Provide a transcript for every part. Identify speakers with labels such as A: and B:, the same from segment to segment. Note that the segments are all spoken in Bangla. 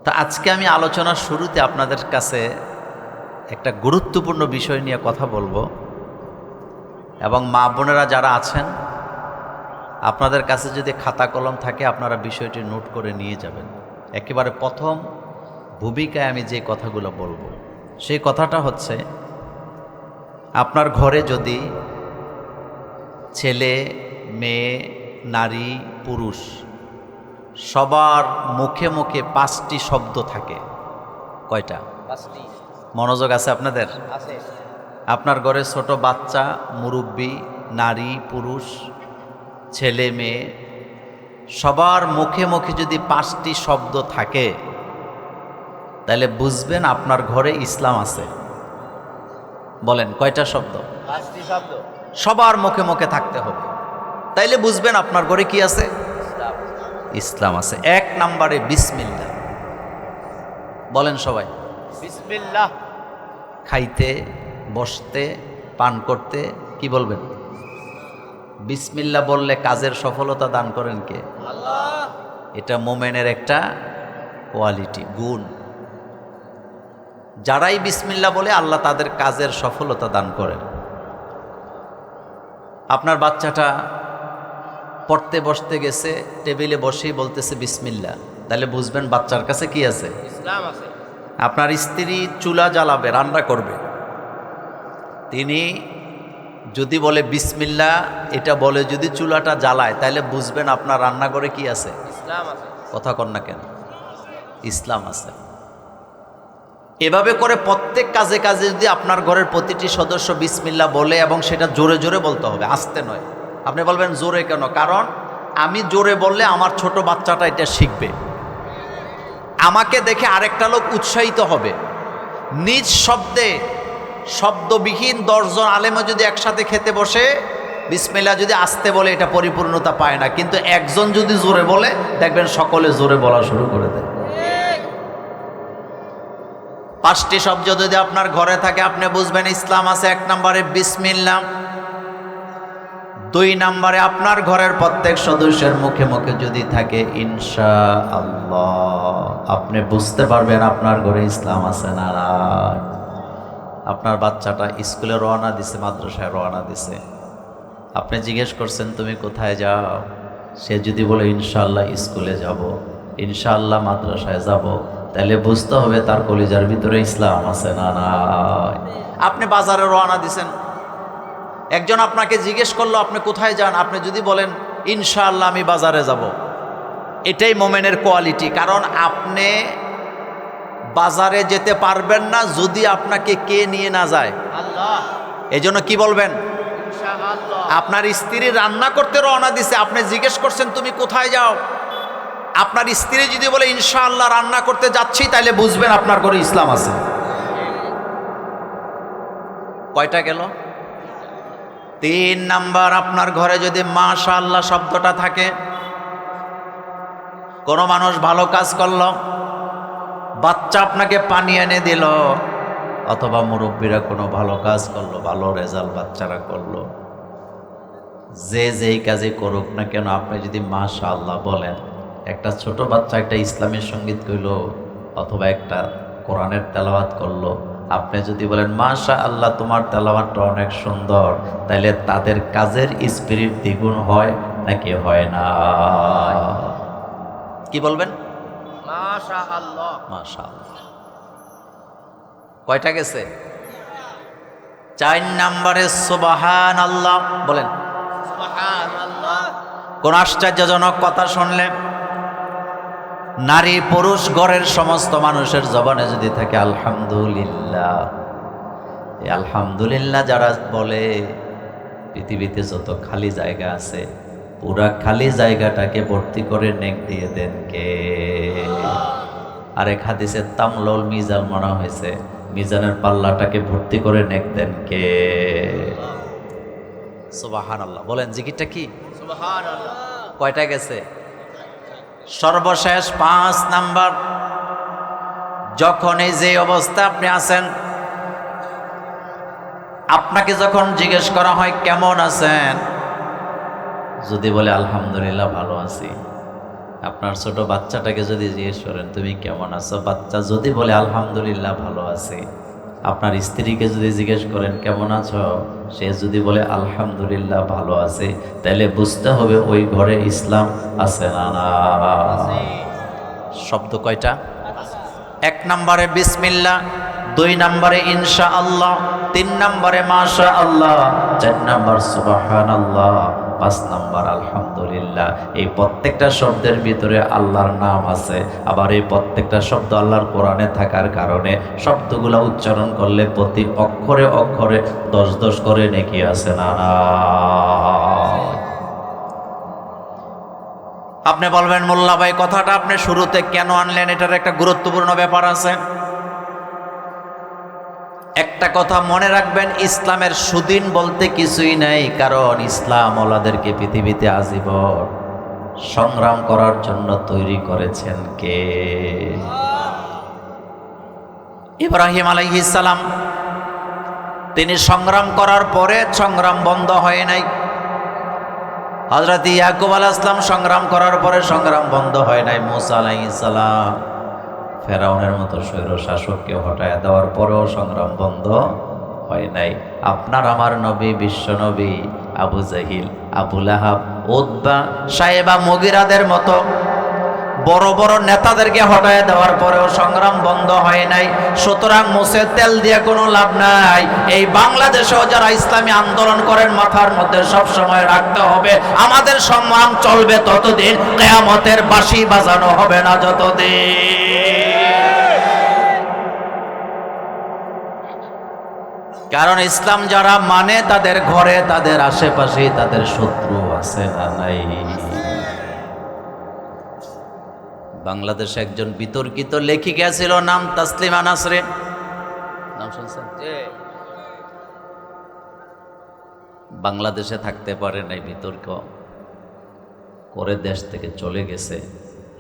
A: তো আজকে আমি আলোচনার শুরুতে আপনাদের কাছে একটা গুরুত্বপূর্ণ বিষয় নিয়ে কথা বলবো, এবং মা বোনেরা যারা আছেন আপনাদের কাছে যদি খাতা কলম থাকে আপনারা বিষয়টি নোট করে নিয়ে যাবেন। একেবারে প্রথম ভূমিকায় আমি যে কথাগুলো বলবো সেই কথাটা হচ্ছে, আপনার ঘরে যদি ছেলে মেয়ে নারী পুরুষ সবার মুখে মুখে 5টি শব্দ থাকে। কয়টা?
B: 5টি।
A: মনোযোগ আছে আপনাদের?
B: আছে।
A: আপনার ঘরে ছোট বাচ্চা, মুরব্বী, নারী পুরুষ, ছেলে মেয়ে সবার মুখে মুখে যদি 5টি শব্দ থাকে তাহলে বুঝবেন আপনার ঘরে ইসলাম আছে। বলেন কয়টা শব্দ?
B: 5টি শব্দ।
A: সবার মুখে মুখে থাকতে হবে, তাইলে বুঝবেন আপনার ঘরে কি আছে?
B: ইসলাম।
A: ইসলাম আছে। 1 নম্বরে বিসমিল্লাহ। বলেন সবাই।
B: বিসমিল্লাহ।
A: খাইতে বসতে পান করতে কি বলবেন? বিসমিল্লাহ বললে কাজের সফলতা দান করেন কে?
B: আল্লাহ।
A: এটা মোমেনের একটা কোয়ালিটি, গুণ। যারাই বিসমিল্লাহ বলে আল্লাহ তাদের কাজের সফলতা দান করেন। আপনার বাচ্চাটা পড়তে বসতে গেছে, টেবিলে বসেই বলতেছে বিসমিল্লাহ, তাহলে বুঝবেন বাচ্চার কাছে কি আছে?
B: ইসলাম আছে।
A: আপনার স্ত্রী চুলা জ্বালাবে, রান্না করবে, তিনি যদি বলে বিসমিল্লাহ, এটা বলে যদি চুলাটা জ্বালায়, তাহলে বুঝবেন আপনার রান্নাঘরে কি আছে?
B: ইসলাম আছে।
A: কথা কন না কেন? ইসলাম আছে। এভাবে করে প্রত্যেক কাজে কাজে যদি আপনার ঘরের প্রতিটি সদস্য বিসমিল্লাহ বলে, এবং সেটা জোরে জোরে বলতে হবে, আস্তে নয়। আপনি বলবেন জোরে কেন? কারণ আমি জোরে বললে আমার ছোট বাচ্চাটা এটা শিখবে, আমাকে দেখে আরেকটা লোক উৎসাহিত হবে। নিজ শব্দে শব্দবিহীন 10 জন আলেমও যদি একসাথে খেতে বসে বিসমিল্লাহ যদি আস্তে বলে, এটা পরিপূর্ণতা পায় না। কিন্তু একজন যদি জোরে বলে, দেখবেন সকলে জোরে বলা শুরু করে দেয়। 5টি শব্দ যদি আপনার ঘরে থাকে আপনি বুঝবেন ইসলাম আছে। 1 নম্বরে বিসমিল্লাহ। 2 নম্বরে আপনার ঘরের প্রত্যেক সদস্যের মুখে মুখে যদি থাকে ইনশাআল্লাহ, আপনি বুঝতে পারবেন আপনার ঘরে ইসলাম আছে না নাই। আপনার বাচ্চাটা স্কুলে রওনা দিছে, মাদ্রাসায় রওনা দিছে, আপনি জিজ্ঞেস করছেন তুমি কোথায় যাও, সে যদি বলে ইনশাআল্লাহ স্কুলে যাব, ইনশাআল্লাহ মাদ্রাসায় যাব, তাহলে বুঝতে হবে তার কলিজার ভিতরে ইসলাম আছে না নাই। আপনি বাজারে রওনা দিছেন, একজন আপনাকে জিজ্ঞেস করলো আপনি কোথায় যান, আপনি যদি বলেন ইনশাআল্লাহ আমি বাজারে যাব, এটাই মোমেনের কোয়ালিটি। কারণ আপনি বাজারে যেতে পারবেন না যদি আপনাকে কে নিয়ে না যায়।
B: আল্লাহ।
A: এজন্য কি বলবেন?
B: ইনশাআল্লাহ।
A: আপনার স্ত্রী রান্না করতে রওনা দিছে, আপনি জিজ্ঞেস করছেন তুমি কোথায় যাও, আপনার স্ত্রী যদি বলে ইনশাআল্লাহ রান্না করতে যাচ্ছি, তাহলে বুঝবেন আপনার ঘরে ইসলাম আছে। কয়টা গেল? 3 নাম্বার, আপনার ঘরে যদি মাশাআল্লাহ শব্দটা থাকে, কোনো মানুষ ভালো কাজ করলো, বাচ্চা আপনাকে পানি এনে দিল, অথবা মুরব্বীরা কোনো ভালো কাজ করলো, ভালো রেজাল্ট বাচ্চারা করলো, যে যেই কাজে করুক না কেন আপনি যদি মাশাআল্লাহ বলেন, একটা ছোট বাচ্চা একটা ইসলামের সঙ্গীত কইলো অথবা একটা কোরআনের তেলাওয়াত করলো, আপনি যদি বলেন মাশাআল্লাহ তোমার তেলাওয়াতটা অনেক সুন্দর, তাহলে তাদের কাজের স্পিরিট দ্বিগুণ হয় নাকি হয় না? কি বলবেন?
B: মাশাআল্লাহ।
A: মাশাআল্লাহ। কয়টা গেছে? 4 নম্বরে সুবহানাল্লাহ। বলেন
B: সুবহানাল্লাহ।
A: কোন আশ্চর্যজনক কথা শুনলে, নারী পুরুষ ঘরের সমস্ত মানুষের জবানে যদি থাকে আলহামদুলিল্লাহ, এই আলহামদুলিল্লাহ যারা বলে, পৃথিবীতে যত খালি জায়গা আছে পুরা খালি জায়গাটাকে ভর্তি করে নেক দিয়ে দেন কে? আরেক হাদিসে তামলুল মিজান মনে হয়েছে, মিজানের পাল্লাটাকে ভর্তি করে নেক দেন কে? সুবহানাল্লাহ। বলেন জিকিরটা কি?
B: সুবহানাল্লাহ।
A: কয়টা গেছে? সর্বশেষ 5 নাম্বার, যখন এই যে অবস্থা আপনি আছেন, আপনাকে যখন জিজ্ঞেস করা হয় কেমন আছেন, যদি বলে আলহামদুলিল্লাহ ভালো আছি, আপনার ছোট বাচ্চাটাকে যদি জিজ্ঞেস করেন তুমি কেমন আছো, বাচ্চা যদি বলে আলহামদুলিল্লাহ ভালো আছি, আপনার স্ত্রীকে যদি জিজ্ঞেস করেন কেমন আছো, সে যদি বলে আলহামদুলিল্লাহ ভালো আছে, তাহলে বুঝতে হবে ওই ঘরে ইসলাম আছে না না। শব্দ কয়টা? এক নম্বরে বিসমিল্লাহ, দুই নম্বরে ইনশা আল্লাহ, তিন নম্বরে মাশা আল্লাহ, চার নম্বর সুবহানাল্লাহ, পাঁচ নম্বর আলহামদুলিল্লাহ। এই প্রত্যেকটা শব্দের ভিতরে আল্লাহর নাম আছে। আবার এই প্রত্যেকটা শব্দ আল্লাহর কোরআনে থাকার কারণে শব্দগুলো উচ্চারণ করলে প্রতি অক্ষরে অক্ষরে 10 করে নেকি আছে না না। আপনি বলবেন মোল্লা ভাই কথাটা আপনি শুরুতে কেন আনলেন? এটার একটা গুরুত্বপূর্ণ ব্যাপার আছে। একটা কথা মনে রাখবেন, ইসলামের সুদিন বলতে কিছুই নাই, কারণ ইসলাম ওলাদেরকে পৃথিবীতে আজীবন সংগ্রাম করার জন্য তৈরি করেছেন কে? ইব্রাহিম আলাইহিস সালাম। তিনি সংগ্রাম করার পরে সংগ্রাম বন্ধ হয় নাই। হযরত ইয়াকুব আলাইহিস সালাম সংগ্রাম করার পরে সংগ্রাম বন্ধ হয় নাই। মুসা আলাইহিস সালাম ফেরাউনের মতো স্বৈর শাসককে হটায় দেওয়ার পরেও সংগ্রাম বন্ধ হয় নাই। আপনার আমার নবী, বিশ্ব নবী আবু জাহিল, আবু লাহাব, উতবা, সাইবা, মুগিরাদের মতো বড় বড় নেতাদেরকে হটায় দেওয়ার পরেও সংগ্রাম বন্ধ হয় নাই। সুতরাং মুছে তেল দিয়ে কোনো লাভ নাই। এই বাংলাদেশেও যারা ইসলামী আন্দোলন করেন, মাথার মধ্যে সব সময় রাখতে হবে আমাদের সংগ্রাম চলবে ততদিন, কিয়ামতের বাঁশি বাজানো হবে না যতদিন। কারণ ইসলাম যারা মানে তাদের ঘরে, তাদের আশেপাশে তাদের শত্রু আছে না নাই? বাংলাদেশে একজন বিতর্কিত লেখিকা ছিল, নাম তাসলিমা নাসরিন, নাম শুনছেন? বাংলাদেশে থাকতে পারে নাই, বিতর্ক করে দেশ থেকে চলে গেছে।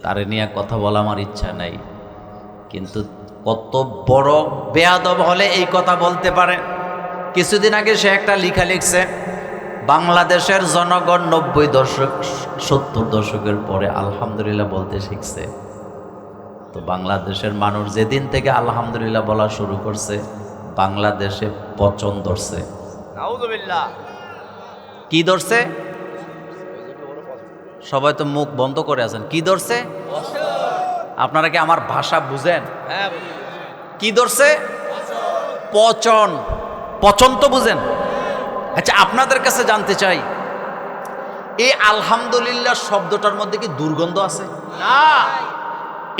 A: তারে নিয়ে কথা বলা আমার ইচ্ছা নাই, কিন্তু কত বড় বেয়াদব হলে এই কথা বলতে পারে। কিছুদিন আগে সে একটা লেখা লিখছে, বাংলাদেশের জনগণ 90 দশক 70 দশকের পরে আলহামদুলিল্লাহ বলতে শিখছে। তো বাংলাদেশের মানুষ যেদিন থেকে আলহামদুলিল্লাহ বলা শুরু করছে, বাংলাদেশে পচন ধরছে।
B: নাউযুবিল্লাহ।
A: কি ধরছে? সবাই তো মুখ বন্ধ করে আছেন। কি ধরছে? আপনারা কি আমার ভাষা বুঝেন?
B: হ্যাঁ।
A: কি ধরছে? পচন। পচন তো বুঝেন? আচ্ছা, আপনাদের কাছে জানতে চাই, এই আলহামদুলিল্লাহ শব্দটার মধ্যে কি দুর্গন্ধ আছে?
B: না।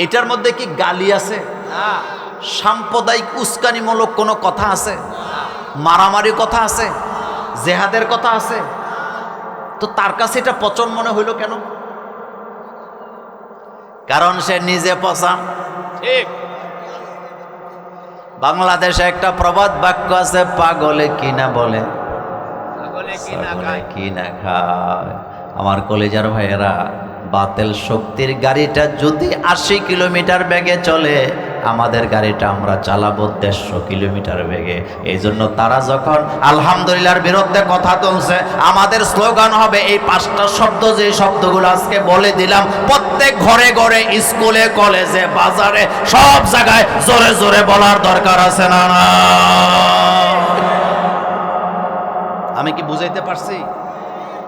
A: এটার মধ্যে কি গালি আছে?
B: না।
A: সাম্প্রদায়িক উস্কানিমূলক কোনো কথা আছে? মারামারি কথা আছে? জেহাদের কথা আছে? তো তার কাছে এটা পচন মনে হইল কেন? কারণ সে নিজে পচা।
B: ঠিক।
A: বাংলাদেশে একটা প্রবাদ বাক্য আছে, পাগলে কি না বলে,
B: ছাগলে কি না
A: ছাগলে
B: খায়।
A: কি না খায়। আমার কলেজার ভাইয়েরা, বাতেল শক্তির গাড়িটা যদি 80 কিলোমিটার বেগে চলে, আমাদের গাড়িটা আমরা চালাবো 150 কিলোমিটার বেগে। এই জন্য তারা যখন আলহামদুলিল্লাহর বিরুদ্ধে কথা তুলছে, আমাদের স্লোগান হবে এই 5টা শব্দ, যে শব্দগুলো আজকে বলে দিলাম, প্রত্যেক ঘরে ঘরে, স্কুলে, কলেজে, বাজারে, সব জায়গায় জোরে জোরে বলার দরকার আছে না না? আমি কি বুঝাইতে পারছি?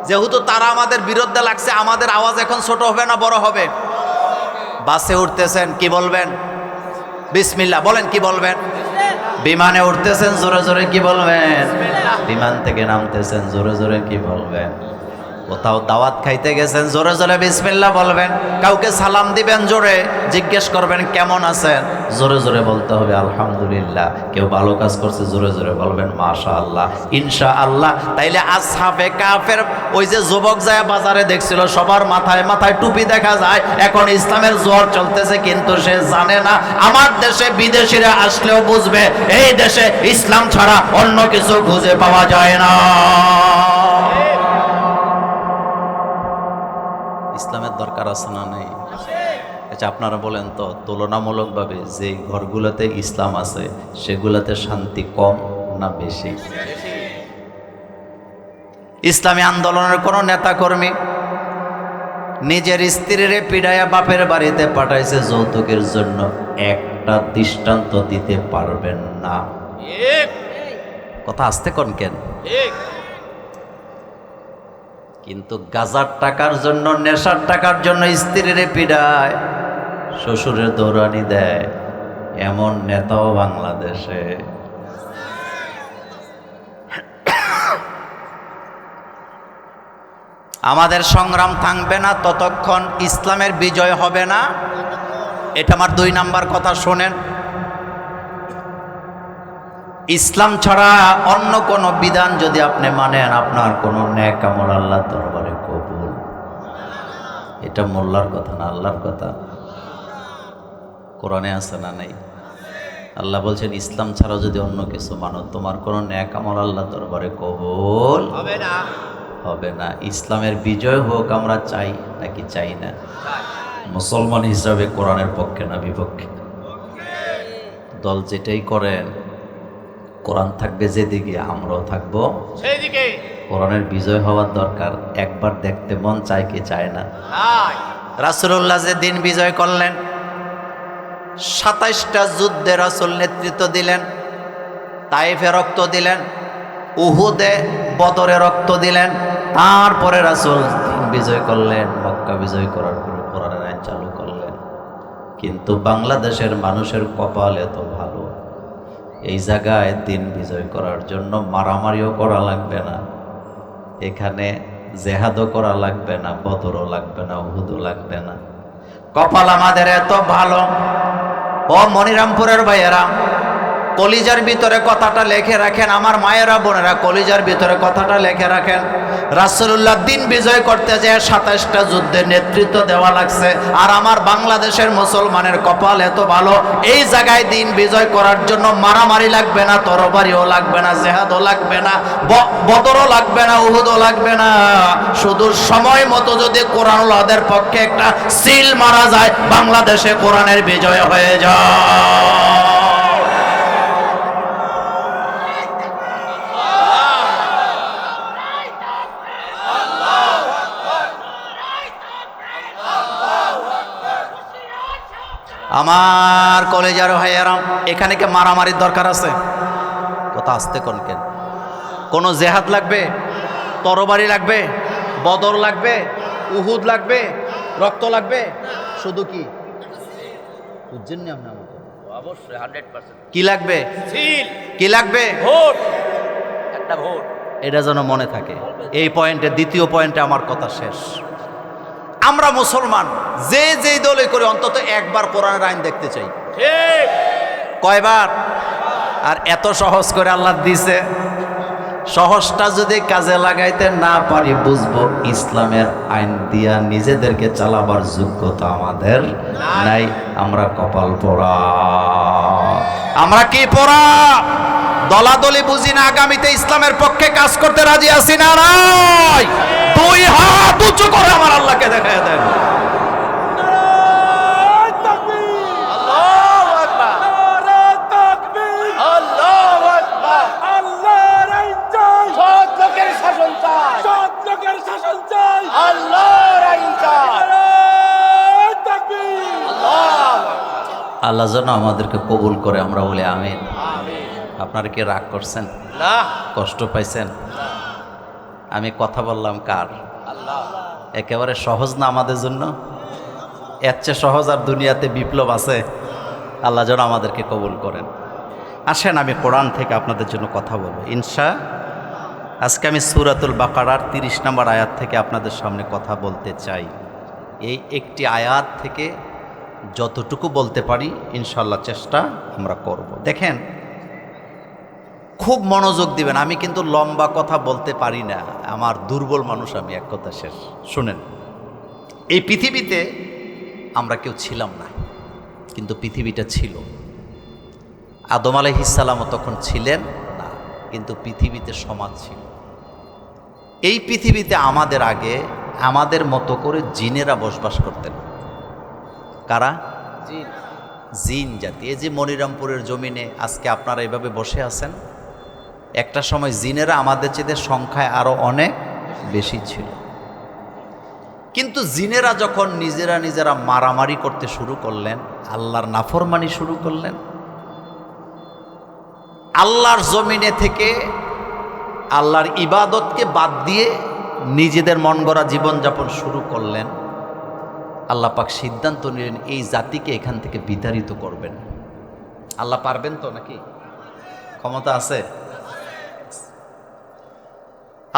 A: যেহেতু তারা আমাদের বিরুদ্ধে লাগছে, আমাদের আওয়াজ এখন ছোট হবে না বড় হবে? বাসে উঠতেছেন, কি বলবেন? বিসমিল্লাহ বলেন। কি বলবেন? বিমানে উঠতেছেন, জোরে জোরে কি বলবেন? বিমান থেকে নামতেছেন, জোরে জোরে কি বলবেন? কোথাও দাওয়াত খাইতে গেছেন, জোরে জোরে বিসমিল্লাহ বলবেন। কাউকে সালাম দিবেন, জোরে জিজ্ঞেস করবেন কেমন আছেন, জোরে জোরে বলতে হবে আলহামদুলিল্লাহ। কেউ ভালো কাজ করছে, জোরে জোরে বলবেন মাশাআল্লাহ, ইনশাআল্লাহ। তাইলে আসহাবে কাফের ওই যে যুবক যায় বাজারে দেখছিল, সবার মাথায় মাথায় টুপি দেখা যায়। এখন ইসলামের জোয়ার চলতেছে, কিন্তু সে জানে না আমার দেশে বিদেশিরা আসলেও বুঝবে এই দেশে ইসলাম ছাড়া অন্য কিছু খুঁজে পাওয়া যায় না। ইসলামের দরকার আছে না নেই? আচ্ছা, আপনারা বলেন তো, তুলনামূলকভাবে যে ঘরগুলোতে ইসলাম আছে সেগুলোতে শান্তি কম না বেশি? ইসলামী আন্দোলনের কোনো নেতাকর্মী নিজের স্ত্রীরে পিড়াইয়া বাপের বাড়িতে পাঠাইছে যৌতুকের জন্য, একটা দৃষ্টান্ত দিতে পারবেন না।
B: ঠিক
A: কথা আসতে কোন কেন?
B: ঠিক
A: কিন্তু গাজার টাকার জন্য, নেশার টাকার জন্য স্ত্রীরে পিড়ায়, শ্বশুরের দৌড়ানি দেয়, এমন নেতাও বাংলাদেশে। আমাদের সংগ্রাম থাকবে না ততক্ষণ ইসলামের বিজয় হবে না। এটা আমার 2 নাম্বার কথা শোনেন। ইসলাম ছাড়া অন্য কোনো বিধান যদি আপনি মানেন, আপনার কোনো নেক আমল আল্লাহ দরবারে কবুল। এটা মোল্লার কথা না, আল্লাহর কথা। কোরআনে আছে না নাই? আল্লাহ বলছেন ইসলাম ছাড়া যদি অন্য কিছু মানো, তোমার কোনো নেক আমল আল্লাহ দরবারে কবুল
B: হবে না।
A: হবে না। ইসলামের বিজয় হোক আমরা চাই নাকি চাই না?
B: চাই।
A: মুসলমান হিসাবে কোরআনের পক্ষে না বিপক্ষে? দল যেটাই করেন, কোরআন থাকবে যেদিকে, আমরাও থাকবো
B: সেইদিকে।
A: কোরআনের বিজয় হওয়ার দরকার। একবার দেখতে মন চায় কি চায় না?
B: চাই।
A: রাসূলুল্লাহ যে দিন বিজয় করলেন, 27টা যুদ্ধে রাসূল নেতৃত্ব দিলেন। তায়েফে রক্ত দিলেন, উহুদে বদরে রক্ত দিলেন। তারপরে রাসূল দিন বিজয় করলেন, মক্কা বিজয় করার পরে কোরআনের আইন চালু করলেন। কিন্তু বাংলাদেশের মানুষের কপাল এত ভালো, এই জায়গায় দিন বিজয় করার জন্য মারামারিও করা লাগবে না, এখানে জেহাদও করা লাগবে না, বদরও লাগবে না, উহুদও লাগবে না। কপাল আমাদের এত ভালো। ও মনিরামপুরের ভাইয়েরা, কলিজার ভিতরে কথাটা লিখে রাখেন। আমার মায়েরা বোনেরা, কলিজার ভিতরে কথাটা লিখে রাখেন। রাসূলুল্লাহ দিন বিজয় করতে যেয়ে 27টা যুদ্ধের নেতৃত্ব দেওয়া লাগছে। আর আমার বাংলাদেশের মুসলমানের কপাল এত ভালো, এই জায়গায় দিন বিজয় করার জন্য মারামারি লাগবে না, তরবারিও লাগবে না, জেহাদও লাগবে না, বদরও লাগবে না, উহুদও লাগবে না। শুধু সময় মতো যদি কোরআনুল্লাহদের পক্ষে একটা সিল মারা যায়, বাংলাদেশে কোরআনের বিজয় হয়ে যায়। আমার কলেজার ভাইয়েরা, এখানে কি মারামারির দরকার আছে? কথা আসতে কোন কেন? কোনো জেহাদ লাগবে, তরবারি লাগবে, বদর লাগবে, উহুদ লাগবে, রক্ত লাগবে? শুধু কি বুঝছেন না আপনি আমাকে?
B: অবশ্যই 100%।
A: কি লাগবে?
B: সিল।
A: কি লাগবে?
B: ভোট। একটা ভোট।
A: এটা যেন মনে থাকে। এই পয়েন্টে, দ্বিতীয় পয়েন্টে আমার কথা শেষ। আমরা মুসলমান, যে যেই দলে করে অন্তত একবার কোরআনের আইন দেখতে চাই।
B: ঠিক।
A: কয়বার? আর এত সহজ করে আল্লাহ দিছে, সহজটা যদি কাজে লাগাইতে না পারি, বুঝবো ইসলামের আইন দিয়া নিজেদেরকে চালাবার যোগ্যতা আমাদের নাই। আমরা কপাল পোড়া। আমরা কি পোড়া? দলাদলি বুঝি না, আগামীতে ইসলামের পক্ষে কাজ করতে রাজি আছি না নাই? 2 হাত উঁচু করে আমার আল্লাহকে দেখায় দেন।
B: আল্লাহু আকবার। আল্লাহু আকবার। সৎ লোকের শাসন চাই। আল্লাহর আইন চাই।
A: আল্লাহ যেন আমাদেরকে কবুল করে, আমরা বলি আমিন।
B: আমিন।
A: আপনারা কি রাগ করছেন?
B: না।
A: কষ্ট পাইছেন? আমি কথা বললাম কার?
B: আল্লাহ।
A: একেবারে সহজ না আমাদের জন্য? এর চেয়ে সহজ আর দুনিয়াতে বিপ্লব আছে? আল্লাহ যেন আমাদেরকে কবুল করেন। আসেন আমি কোরআন থেকে আপনাদের জন্য কথা বলবো আজকে আমি সূরাতুল বাকারার 30 নম্বর আয়াত থেকে আপনাদের সামনে কথা বলতে চাই। এই একটি আয়াত থেকে যতটুকু বলতে পারি ইনশাল্লাহ চেষ্টা আমরা করব। দেখেন, খুব মনোযোগ দিবেন। আমি কিন্তু লম্বা কথা বলতে পারি না, আমার দুর্বল মানুষ আমি, এক কথা শেষ। শুনেন, এই পৃথিবীতে আমরা কেউ ছিলাম না, কিন্তু পৃথিবীটা ছিল। আদম আলাইহিস সালামও তখন ছিলেন না, কিন্তু পৃথিবীতে সমাজ ছিল। এই পৃথিবীতে আমাদের আগে আমাদের মতো করে জিনেরা বসবাস করতেন। কারা?
B: জিন।
A: জিন জাতি। এই যে মনিরামপুরের জমিনে আজকে আপনারা এভাবে বসে আছেন, একটা সময় জিনেরা আমাদের চেয়ে সংখ্যায় আরো অনেক বেশি ছিল। কিন্তু জিনেরা যখন নিজেরা নিজেরা মারামারি করতে শুরু করলেন, আল্লাহর নাফরমানি শুরু করলেন, আল্লাহর জমিনে থেকে আল্লাহর ইবাদতকে বাদ দিয়ে নিজেদের মন গড়া জীবনযাপন শুরু করলেন, আল্লাহ পাক সিদ্ধান্ত নিলেন এই জাতিকে এখান থেকে বিতাড়িত করবেন। আল্লাহ পারবেন তো নাকি? ক্ষমতা আছে?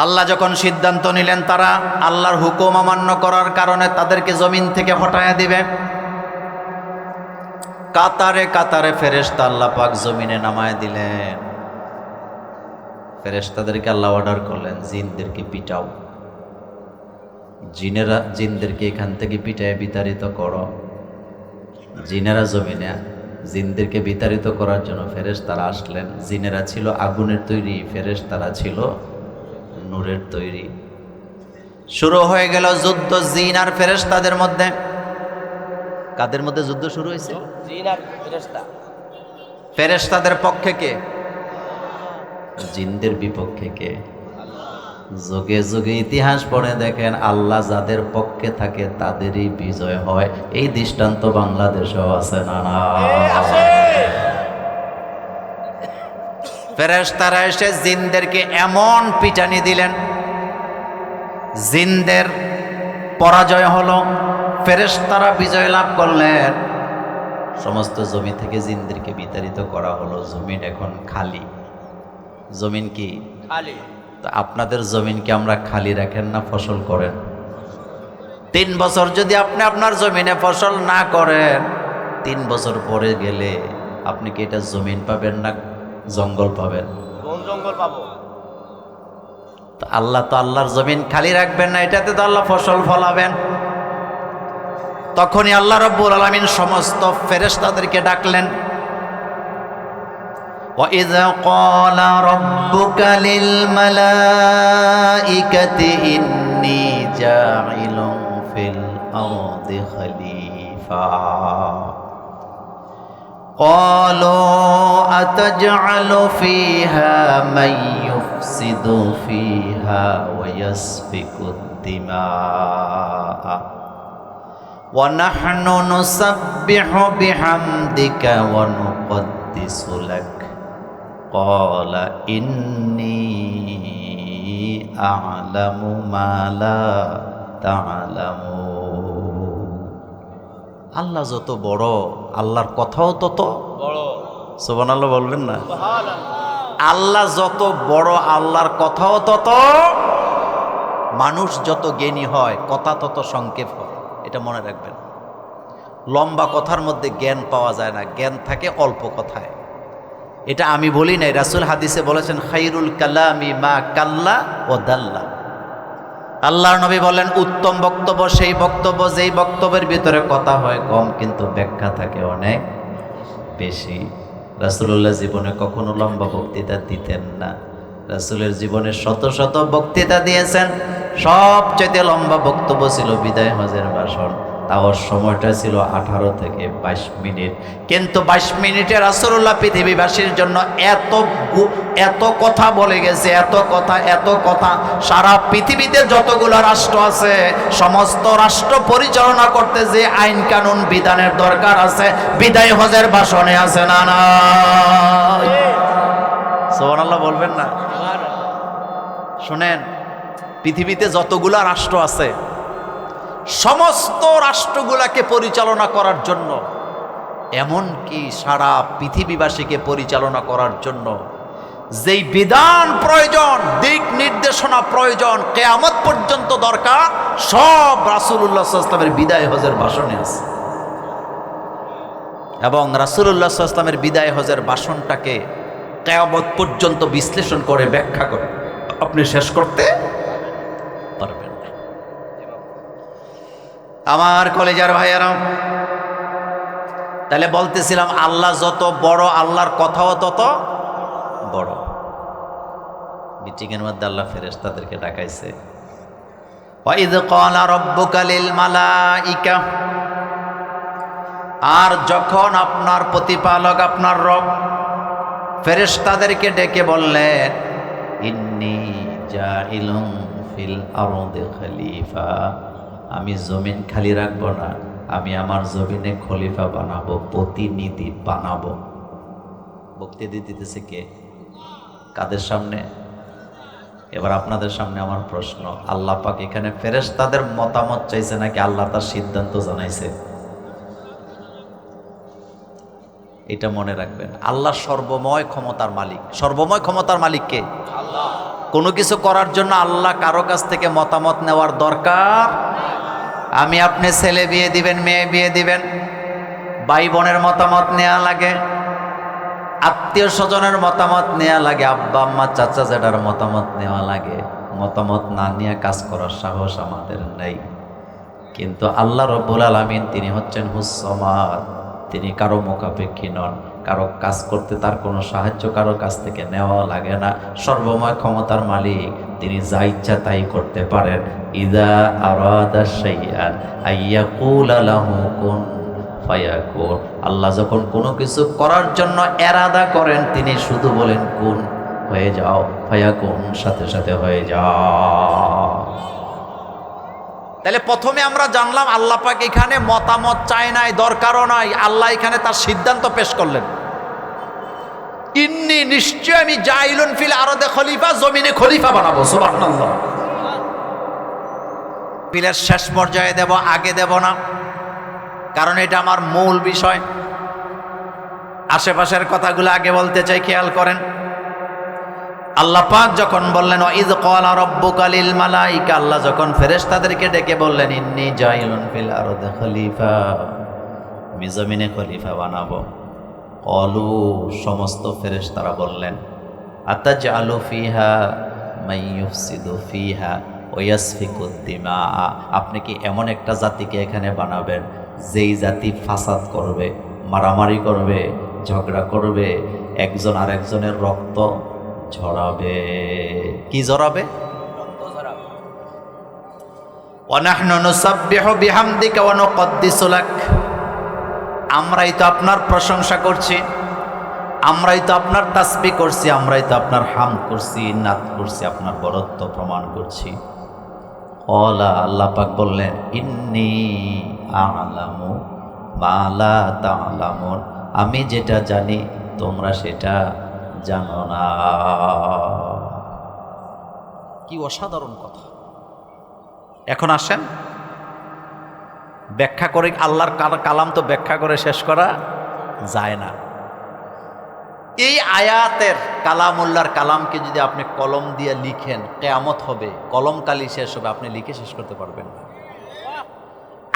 A: আল্লাহ যখন সিদ্ধান্ত নিলেন তারা আল্লাহর হুকুম অমান্য করার কারণে তাদেরকে জমিন থেকে হটায়া দিবে, কাতারে কাতারে ফেরেশতা আল্লাহ পাক জমিনে নামায় দিলেন। ফেরেশতাদেরকে আল্লাহ অর্ডার করলেন, জিনদেরকে পিটাও, জিনদেরকে এখান থেকে পিটায় বিতাড়িত করো। জিনেরা জমিনে জিনদেরকে বিতাড়িত করার জন্য ফেরেশতারা আসলেন। জিনেরা ছিল আগুনের তৈরি, ফেরেশতারা ছিল নূরের তৈরি। শুরু হয়ে গেল যুদ্ধ জিন আর ফেরেশতাদের মধ্যে। কাদের মধ্যে যুদ্ধ শুরু হয়েছে?
B: জিন আর ফেরেশতা।
A: ফেরেশতাদের পক্ষে কে? জিনদের বিপক্ষে কে? যুগে যুগে ইতিহাস পড়ে দেখেন, আল্লাহ যাদের পক্ষে থাকে তাদেরই বিজয় হয়। এই দৃষ্টান্ত বাংলাদেশেও আছে না? না, ফেরেশতারা এসে জিনদেরকে এমন পিটানি দিলেন, জিনদের পরাজয় হলো, ফেরেশতারা বিজয় লাভ করলেন। সমস্ত জমি থেকে জিনদেরকে বিতাড়িত করা হলো। জমিন এখন খালি। জমিন কি
B: খালি?
A: তা আপনাদের জমিনকে আমরা খালি রাখেন না ফসল করেন? 3 বছর যদি আপনি আপনার জমিনে ফসল না করেন, 3 বছর পরে গেলে আপনি কি এটা জমিন পাবেন না জঙ্গল পাবেন?
B: কোন জঙ্গল পাবো?
A: তো আল্লাহ তো আল্লাহর জমিন খালি রাখবেন না, এটাতে তো আল্লাহ ফসল ফলাবেন। তখনই আল্লাহ রাব্বুল আলামিন সমস্ত ফেরেশতাদেরকে ডাকলেন। وَإِذْ قَالَ رَبُّكَ لِلْمَلَائِكَةِ إِنِّي جَاعِلٌ فِي الْأَرْضِ خَلِيفَةً قَالُوا أَتَجْعَلُ فِيهَا مَن يُفْسِدُ فِيهَا وَيَسْفِكُ الدِّمَاءَ وَنَحْنُ نُسَبِّحُ بِحَمْدِكَ وَنُقَدِّسُ لَكَ قال إني أعلم ما لا تعلمون। আল্লাহ যত বড়, আল্লাহর কথাও তত
B: বড়।
A: সুবহানাল্লাহ বলবেন না?
B: সুবহানাল্লাহ।
A: আল্লাহ যত বড়, আল্লাহর কথাও তত, মানুষ যত জ্ঞানী হয় কথা তত সংক্ষেপ হয়। এটা মনে রাখবেন। লম্বা কথার মধ্যে জ্ঞান পাওয়া যায় না, জ্ঞান থাকে অল্প কথায়। এটা আমি বলি নাই, রাসূল হাদিসে বলেছেন খায়রুল কালামি মা কাল্লা ও দাল্লা। আল্লাহর নবী বলেন উত্তম বক্তব্য সেই বক্তব্য যেই বক্তব্যের ভিতরে কথা হয় কম কিন্তু ব্যাখ্যা থাকে অনেক বেশি। রাসূলুল্লাহ জীবনে কখনো লম্বা বক্তৃতা দিতেন না। রাসূলের জীবনে শত শত বক্তৃতা দিয়েছেন, সবচেয়ে লম্বা বক্তব্য ছিল বিদায় হজের ভাষণ। তাও সময়টা ছিল 18 থেকে 22 মিনিট। কিন্তু 22 মিনিটে রাসূলুল্লাহ পৃথিবীবাসীর জন্য এত কথা বলে গেছে, এত কথা। সারা পৃথিবীতে যতগুলো রাষ্ট্র আছে সমস্ত রাষ্ট্র পরিচালনা করতে যে আইন কানুন বিধানের দরকার আছে বিদায় হজের ভাষণে আছে না? না, সুবহানাল্লাহ বলবেন না? শুনেন, পৃথিবীতে যতগুলো রাষ্ট্র আছে সমস্ত রাষ্ট্রগুলাকে পরিচালনা করার জন্য, এমনকি সারা পৃথিবীবাসীকে পরিচালনা করার জন্য যেই বিধান প্রয়োজন, দিক নির্দেশনা প্রয়োজন, কিয়ামত পর্যন্ত দরকার, সব রাসূলুল্লাহ সাল্লাল্লাহু আলাইহি ওয়াসাল্লামের বিদায় হজের ভাষণে আছে। এবং রাসূলুল্লাহ সাল্লাল্লাহু আলাইহি ওয়াসাল্লামের বিদায় হজের ভাষণটাকে কিয়ামত পর্যন্ত বিশ্লেষণ করে ব্যাখ্যা করে আপনি শেষ করতে পারবেন। আমার কলেজার ভাইয়েরা, তাহলে বলতেছিলাম আল্লাহ যত বড়, আল্লাহর কথাও তত বড়। মিটিংয়ের মধ্যে আল্লাহ ফেরেশতাদেরকে ডাকাইছে, ওয়াইদ ক্বালা রাব্বুকা লিল মালাইকা, আর যখন আপনার প্রতিপালক আপনার রব ফেরেশতাদেরকে ডেকে বললেন ইন্নী জাইলুন ফিল আরদি খলিফা, আমি জমিন খালি রাখবো না, আমি আমার জমিনে খলিফা বানাবো, প্রতিনিধি বানাবো। বক্তৃতা দিতেছে কে? কাদের সামনে? এবার আপনাদের সামনে আমার প্রশ্ন, আল্লাহ পাক এখানে ফেরেশতাদের মতামত চাইছে নাকি আল্লাহ তার সিদ্ধান্ত জানাইছে? এটা মনে রাখবেন, আল্লাহ সর্বময় ক্ষমতার মালিক। সর্বময় ক্ষমতার মালিক কে?
B: আল্লাহ।
A: কোনো কিছু করার জন্য আল্লাহ কারো কাছ থেকে মতামত নেওয়ার দরকার। আমি আপনি ছেলে বিয়ে দিবেন, মেয়ে বিয়ে দিবেন, ভাই বোনের মতামত নেওয়া লাগে, আত্মীয় স্বজনের মতামত নেওয়া লাগে, আব্বা আম্মা চাচা জেঠার মতামত নেওয়া লাগে। মতামত না নিয়ে কাজ করার সাহস আমাদের নেই। কিন্তু আল্লাহ রব্বুল আলামিন তিনি হচ্ছেন হুস-সামাদ, তিনি কারো মুখাপেক্ষী নন। কারো কাজ করতে তার কোনো সাহায্য কারো কাছ থেকে নেওয়া লাগে না। সর্বময় ক্ষমতার মালিক, তিনি যা ইচ্ছা তাই করতে পারেন। ইযা আরাদা শাইআন আইয়াকুলা লাহু কুন ফায়াকুন। আল্লাহ যখন কোনো কিছু করার জন্য এরাদা করেন, তিনি শুধু বলেন কুন, হয়ে যাও, ফায়াকুন, সাথে সাথে হয়ে যাও। তাহলে প্রথমে আমরা জানলাম আল্লাহ পাক এখানে মতামত চায় নাই, দরকারও নাই। আল্লাহ এখানে তার সিদ্ধান্ত পেশ করলেন, ইন্নী, নিশ্চয় আমি জাইলুন ফিল আরদে খলিফা, জমিনে খলিফা বানাবো। সুবহানাল্লাহ। ফিলের শেষ পর্যায়ে দেব, আগে দেব না, কারণ এটা আমার মূল বিষয়। আশেপাশের কথাগুলো আগে বলতে চাই, খেয়াল করেন। আল্লাহ পাক যখন বললেন ওয়াইদ ক্বালা রাব্বুকা লিল মালাইকা, আল্লাহ যখন ফেরেশতাদেরকে ডেকে বললেন ইন্নী জাইলুন ফিল আরদি খলিফা, আমি জমিনে খলিফা বানাবো। ক্বালু, সমস্ত ফেরেশতারা বললেন আতাজআলু ফিহা মান ইউফসিদু ফিহা ওয়া ইয়াসফিকুদ দিমা, আপনি কি এমন একটা জাতিকে এখানে বানাবেন যেই জাতি ফাসাদ করবে, মারামারি করবে, ঝগড়া করবে, একজন আরেকজনের রক্ত ঝরাবে? কি ঝরাবে? ওয়া নাহনু নুসাব্বিহু বিহামদিকা ওয়া নুকদ্দিসু লাক, আমরাই তো আপনার প্রশংসা করছি, আমরাই তো আপনার তাসবিহ করছি, আমরাই তো আপনার হামদ করছি, নাত করছি, আপনার বরত্ব প্রমাণ করছি। ক্বালা, আল্লাহ পাক বললেন ইন্নী আ'লামু মা লা তা'লামুন, আমি যেটা জানি তোমরা সেটা জানো না। কি অসাধারণ কথা! এখন আসেন ব্যাখ্যা করে, আল্লাহর কালাম তো ব্যাখ্যা করে শেষ করা যায় না। এই আয়াতের কালামুল্লাহর কালামকে যদি আপনি কলম দিয়ে লিখেন, কিয়ামত হবে, কলম কালি শেষ হবে, আপনি লিখে শেষ করতে পারবেন না।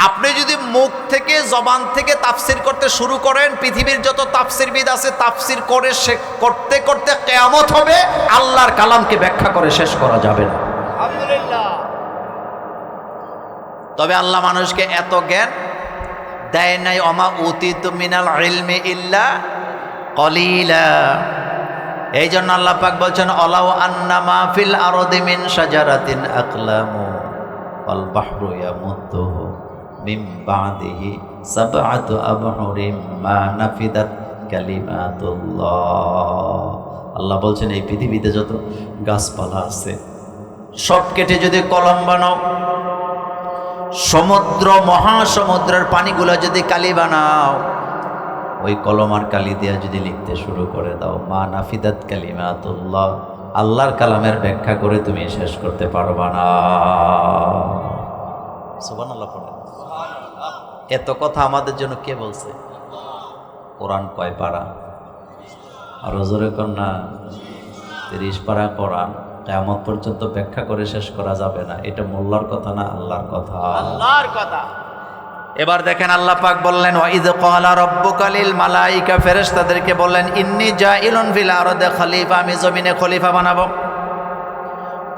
A: আপনি যদি মুখ থেকে, জবান থেকে তাফসির করতে শুরু করেন, পৃথিবীর যত তাফসিরবিদ আছে তাফসির করে করতে করতে কিয়ামত হবে, আল্লাহর কালামকে ব্যাখ্যা করে শেষ করা যাবে না।
B: আলহামদুলিল্লাহ।
A: তবে আল্লাহ মানুষকে এত জ্ঞান দেয় নাই, ওমা উতিতু মিনাল ইলমি ইল্লা কলিলা। এই জন্য আল্লাহ পাক বলছেন অলাউ আন্নামা ফিল আরদি মিন শাজারাতিন আকলামু ওয়াল বাহরু ইয়ামুদ্দুহু মিন বাদিহি সাবআতু আবহুরিম মা নাফিদাত কালিমাতুল্লাহ। আল্লাহ বলছেন এই পৃথিবীতে যত গাছপালা আছে সব কেটে যদি কলম বানাও, সমুদ্র মহাসমুদ্রের পানিগুলো যদি কালি বানাও, ওই কলম আর কালি দিয়ে যদি লিখতে শুরু করে দাও, মা নাফিদাত কালিমাতুল্লাহ, আল্লাহর কালামের ব্যাখ্যা করে তুমি শেষ করতে পারবা না। সুবহানাল্লাহ পড়েন। এত কথা আমাদের জন্য কে বলছে? কোরআন কয় পারা? আরো জোরে কর না। 30 পারা কোরআন, কিয়ামত পর্যন্ত ব্যাখ্যা করে শেষ করা যাবে না। এটা মোল্লার কথা না, আল্লাহর কথা।
B: আল্লাহর কথা।
A: এবার দেখেন আল্লাহ পাক বললেন ওয়াইদ ক্বালা রাব্বুকা লিল মালাইকা, ফেরেশতাদেরকে বললেন ইন্নী জাইলুন ফিল আরদি খলিফা, আমি জমিনে খলিফা বানাবো।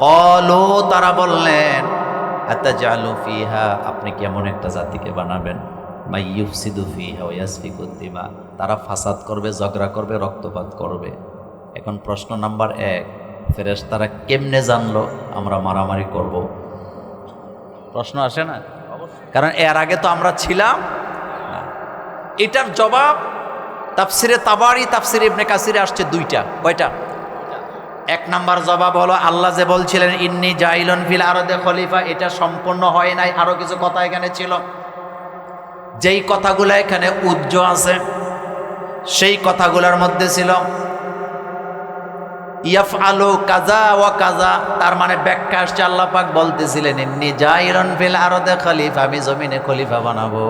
A: ক্বালু, তারা বললেন আতাজআলু ফিহা, আপনি কি এমন একটা জাতিকে বানাবেন মাই ইউফসিদু ফিহা ওয়া ইয়াসফিকুদ দিমা, তারা ফাসাদ করবে, ঝগড়া করবে, রক্তপাত করবে। এখন প্রশ্ন নাম্বার 1, ফেরেশতারা কেমনে জানলো আমরা মারামারি করব? প্রশ্ন আসে না? কারণ এর আগে তো আমরা ছিলাম না। এটার জবাব তাফসিরে তাবারি, তাফসিরে ইবনে কাসিরে আসছে 2টা। কয়টা? এক নাম্বার জবাব হলো আল্লাহ যে বলছিলেন ইন্নী জাইলুন ফিল আরদে খলিফা, এটা সম্পূর্ণ হয় নাই, আরো কিছু কথা এখানে ছিল। যেই কথাগুলো এখানে উজ্জ আছে সেই কথাগুলোর মধ্যে ছিল ইয়াফআলু কাজা ওয়া কাজা, তার মানে ব্যাখ্যা আসছে আল্লাহ পাক বলতেছিলেন ইন্নী জাইলুন ফিল আরদে খলিফা, আমি জমিনে খলিফা বানাবো।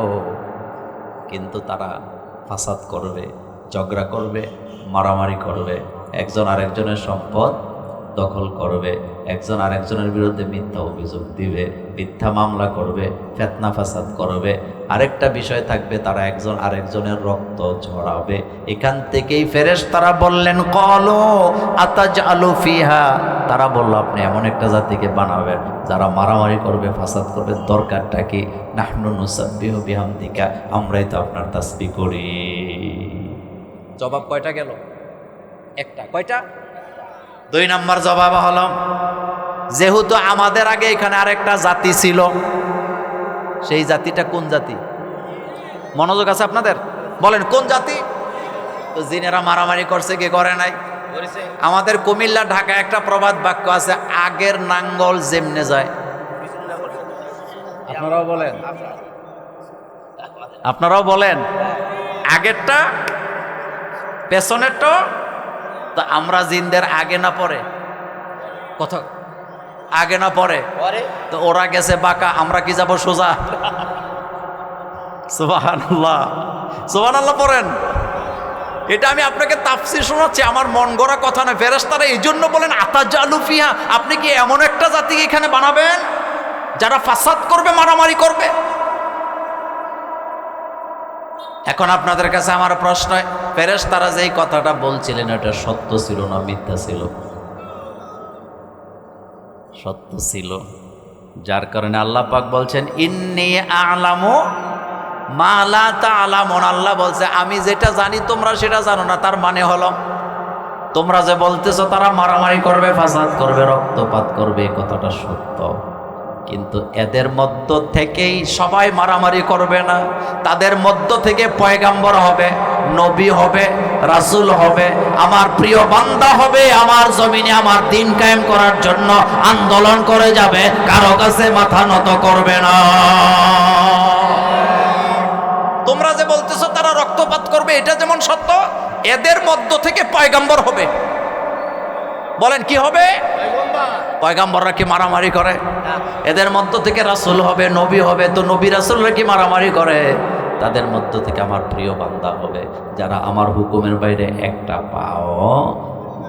A: কিন্তু তারা ফাসাদ করবে, ঝগড়া করবে, মারামারি করবে, একজন আরেকজনের সম্পদ দখল করবে, একজন আরেকজনের বিরুদ্ধে মিথ্যা অভিযোগ দিবে, মিথ্যা মামলা করবে, ফিতনা ফাসাদ করবে। আরেকটা বিষয় থাকবে, তারা একজন আরেকজনের রক্ত ঝরাবে। এখান থেকেই ফেরেশতারা বললেন ক্বালু আতাজআলু ফিহা, তারা বলল আপনি এমন একটা জাতিকে বানাবেন যারা মারামারি করবে, ফাসাদ করবে, দরকারটা কি? নাহনু নুসাব্বিহু বিহামদিকা, আমরাই তো আপনার তাসবিহ করি। জবাব কয়টা গেল? একটা। কয়টা? 2 নম্বর জবাব হলো যেহেতু আমাদের আগে এখানে আরেকটা জাতি ছিল, সেই জাতিটা কোন জাতি? মনোযোগ আছে আপনাদের? বলেন কোন জাতি? তো জিনেরা মারামারি করছে কি করে নাই? আমাদের কুমিল্লা ঢাকা একটা প্রবাদ বাক্য আছে, আগের নাঙ্গল যেমনে যায়। আপনারাও বলেন, আপনারাও বলেন আগেরটা পেছনেরটা। তো আমরা জিনদের আগে না পরে, কথা আগে না পরে, তো ওরা গেছে বাঁকা, আমরা কি যাব সোজা? সুবহানাল্লাহ, সুবহানাল্লাহ পড়েন। এটা আমি আপনাকে তাফসীর শোনাচ্ছি, আমার মন গড়া কথা না। ফেরেশতারা এই জন্য বলেন আতাজালু ফিহা, আপনি কি এমন একটা জাতিকে এখানে বানাবেন যারা ফাসাদ করবে, মারামারি করবে? এখন আপনাদের কাছে আমার প্রশ্ন, ফেরেশতারা যেই কথাটা বলছিলেন এটা সত্য ছিল না মিথ্যা ছিল? সত্য ছিল। যার কারণে আল্লাহ পাক বলছেন ইন্নী আ'লামু মা লা তা'লামুন, আল্লাহ বলছে আমি যেটা জানি তোমরা সেটা জানো না। তার মানে হলো তোমরা যে বলতেছো তারা মারামারি করবে, ফাসাদ করবে, রক্তপাত করবে, এই কথাটা সত্য। কিন্তু এদের মধ্য থেকেই সবাই মারামারি করবে না, তাদের মধ্য থেকে পয়গাম্বর হবে, নবী হবে, রাসূল হবে, আমার প্রিয় বান্দা হবে, আমার জমিনে আমার দিন কায়েম করার জন্য আন্দোলন করে যাবে, কারো কাছে মাথা নত করবে না। তোমরা যে বলতেছো তারা রক্তপাত করবে, এটা যেমন সত্য, এদের মধ্য থেকে পয়গাম্বর হবে। বলেন কি হবে? পয়গাম্বররা কি মারামারি করে? এদের মধ্য থেকে রাসূল হবে, নবী হবে। তো নবী রাসূলরা কি মারামারি করে? তাদের মধ্য থেকে আমার প্রিয় বান্দা হবে, যারা আমার হুকুমের বাইরে একটা পাও